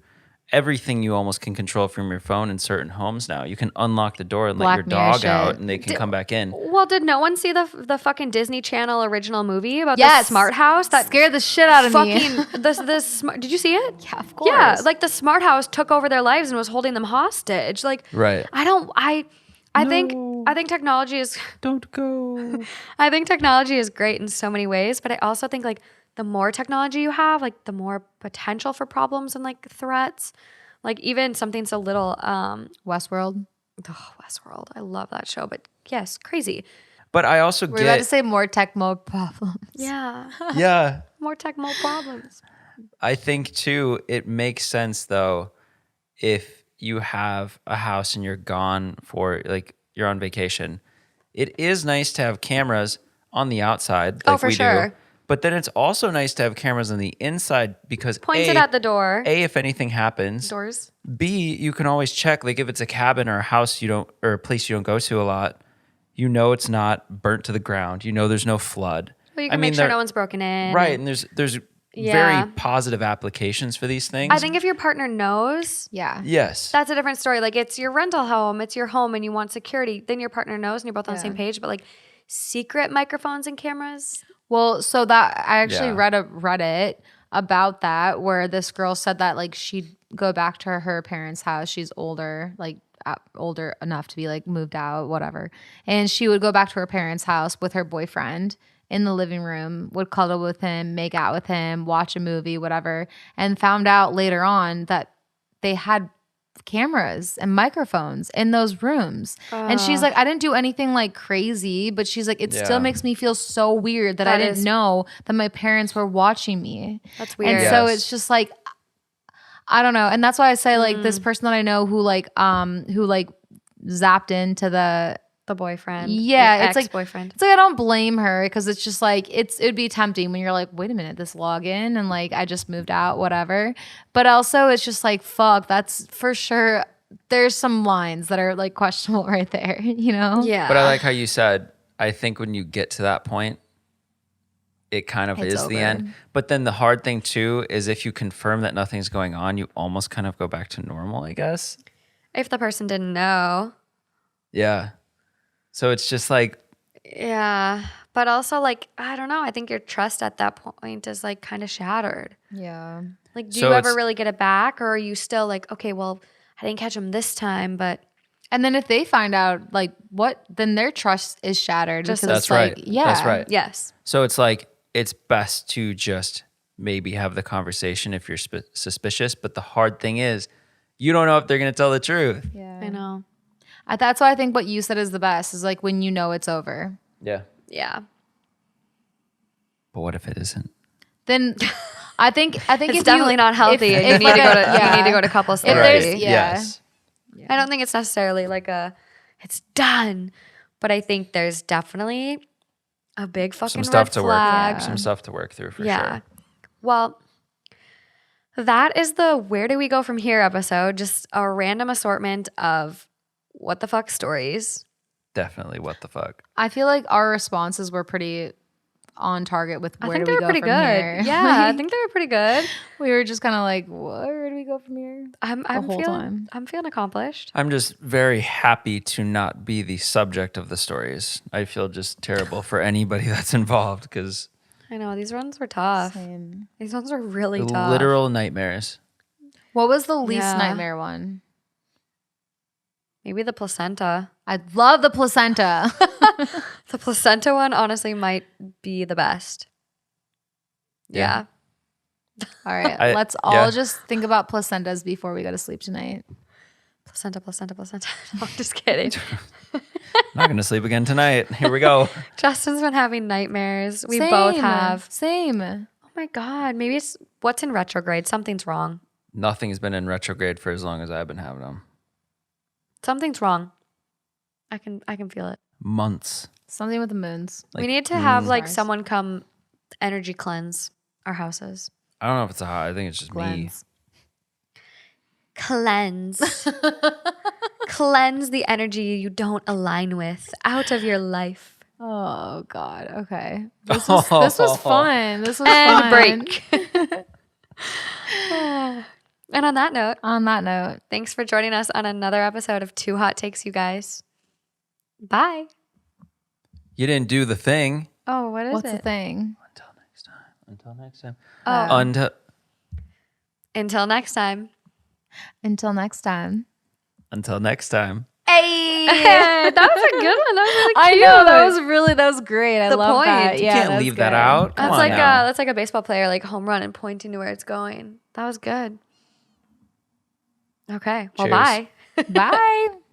everything you almost can control from your phone in certain homes now. You can unlock the door and let Black your Mirror dog shit. out and they can come back in. Well, did no one see the fucking Disney Channel original movie about the Yes. smart house that Scared the shit out of me. fucking this smart? Did you see it? Yeah, of course. Yeah, like the smart house took over their lives and was holding them hostage. Like, Right. I think technology is Don't go. I think technology is great in so many ways, but I also think like the more technology you have, like the more potential for problems and like threats. Like even something so little, Westworld. Westworld. I love that show, but yes, crazy. But I also We're about to get say more tech mode problems. Yeah, yeah. more tech, more problems. I think too, it makes sense though, if you have a house and you're gone for like you're on vacation. It is nice to have cameras on the outside, like for we sure. do. But then it's also nice to have cameras on the inside because Pointed at the door. A, if anything happens. Doors. B, you can always check, like if it's a cabin or a house you don't, or a place you don't go to a lot, you know it's not burnt to the ground. You know there's no flood. Well, you can make sure there- no one's broken in. Right, and there's Yeah. very positive applications for these things. I think if your partner knows, Yeah. yes. that's a different story. Like it's your rental home, it's your home, and you want security. Then your partner knows, and you're both on the same page. But like secret microphones and cameras. Well, so that I actually Yeah. read a Reddit about that where this girl said that like she'd go back to her parents' house. She's older, like older enough to be like moved out, whatever. And she would go back to her parents' house with her boyfriend in the living room, would cuddle with him, make out with him, watch a movie, whatever, and found out later on that they had cameras and microphones in those rooms. And she's like, I didn't do anything like crazy, but she's like, it still makes me feel so weird that I didn't know that my parents were watching me. That's weird. And so it's just like, I don't know. And that's why I say like this person that I know who zapped into the boyfriend. Yeah, it's ex-boyfriend. It's like I don't blame her because it's just like it'd be tempting when you're like, wait a minute, this login and like I just moved out, whatever. But also it's just like fuck, that's for sure. There's some lines that are like questionable right there, you know? Yeah. But I like how you said, I think when you get to that point, it kind of It's is the over. end. But then the hard thing too is if you confirm that nothing's going on, you almost kind of go back to normal, I guess. If the person didn't know. Yeah. So it's just like, Yeah. But also like, I don't know. I think your trust at that point is like kind of shattered. Yeah. Like, do So you ever it's- really get it back? Or are you still like, okay, well, I didn't catch him this time, but And then if they find out like what, then their trust is shattered. Just- because that's it's like, right. Yeah. That's right. yes. So it's like, it's best to just maybe have the conversation if you're suspicious. But the hard thing is, you don't know if they're going to tell the truth. Yeah. I know. That's why I think what you said is the best is like when you know it's over. Yeah. Yeah. But what if it isn't? Then I think It's definitely not healthy. And you need to go to you need to go to couples If there's- therapy. yeah. Yes. I don't think it's necessarily like it's done, but I think there's definitely a big fucking Some stuff red to flag. work. Some stuff to work through for Yeah. sure. Well, that is the where do we go from here episode. Just a random assortment of what the fuck stories. Definitely. What the fuck? I feel like our responses were pretty on target with I where think do they we were go pretty from good. here. Yeah, I think they were pretty good. We were just kind of like, where do we go from here? I'm whole feeling time. I'm feeling accomplished. I'm just very happy to not be the subject of the stories. I feel just terrible for anybody that's involved because I know these ones were tough. Same. These ones were really tough. literal nightmares. What was the least Yeah. nightmare one? Maybe the placenta. I love the placenta. The placenta one honestly might be the best. Yeah. All right, I- let's all yeah. just think about placentas before we go to sleep tonight. Placenta. No, I'm just kidding. Not going to sleep again tonight. Here we go. Justin's been having nightmares. We both Same. have. Same. Oh my God. Maybe it's what's in retrograde. Something's wrong. Nothing's been in retrograde for as long as I've been having them. Something's wrong. I can feel it. Months. Something with the moons. We need to have like Stars. someone come energy cleanse our houses. I don't know if it's a hot. I think it's just me. Cleanse. Cleanse the energy you don't align with out of your life. Oh God. Okay. This was fun. This was And fun. break. And on that note, On that note, thanks for joining us on another episode of Two Hot Takes, you guys. Bye. You didn't do the thing. Oh, what is what's the it? thing? Until next time. Until next time. Oh, Until until next time. Until next time. until next time. Hey. That was a good one. That was really I cute. know that was great. I The love point. that. You Yeah, can't that's leave that good. out. Come That's on like now. that's like a baseball player, like home run and pointing to where it's going. That was good. Okay. Well, Cheers. bye. Bye.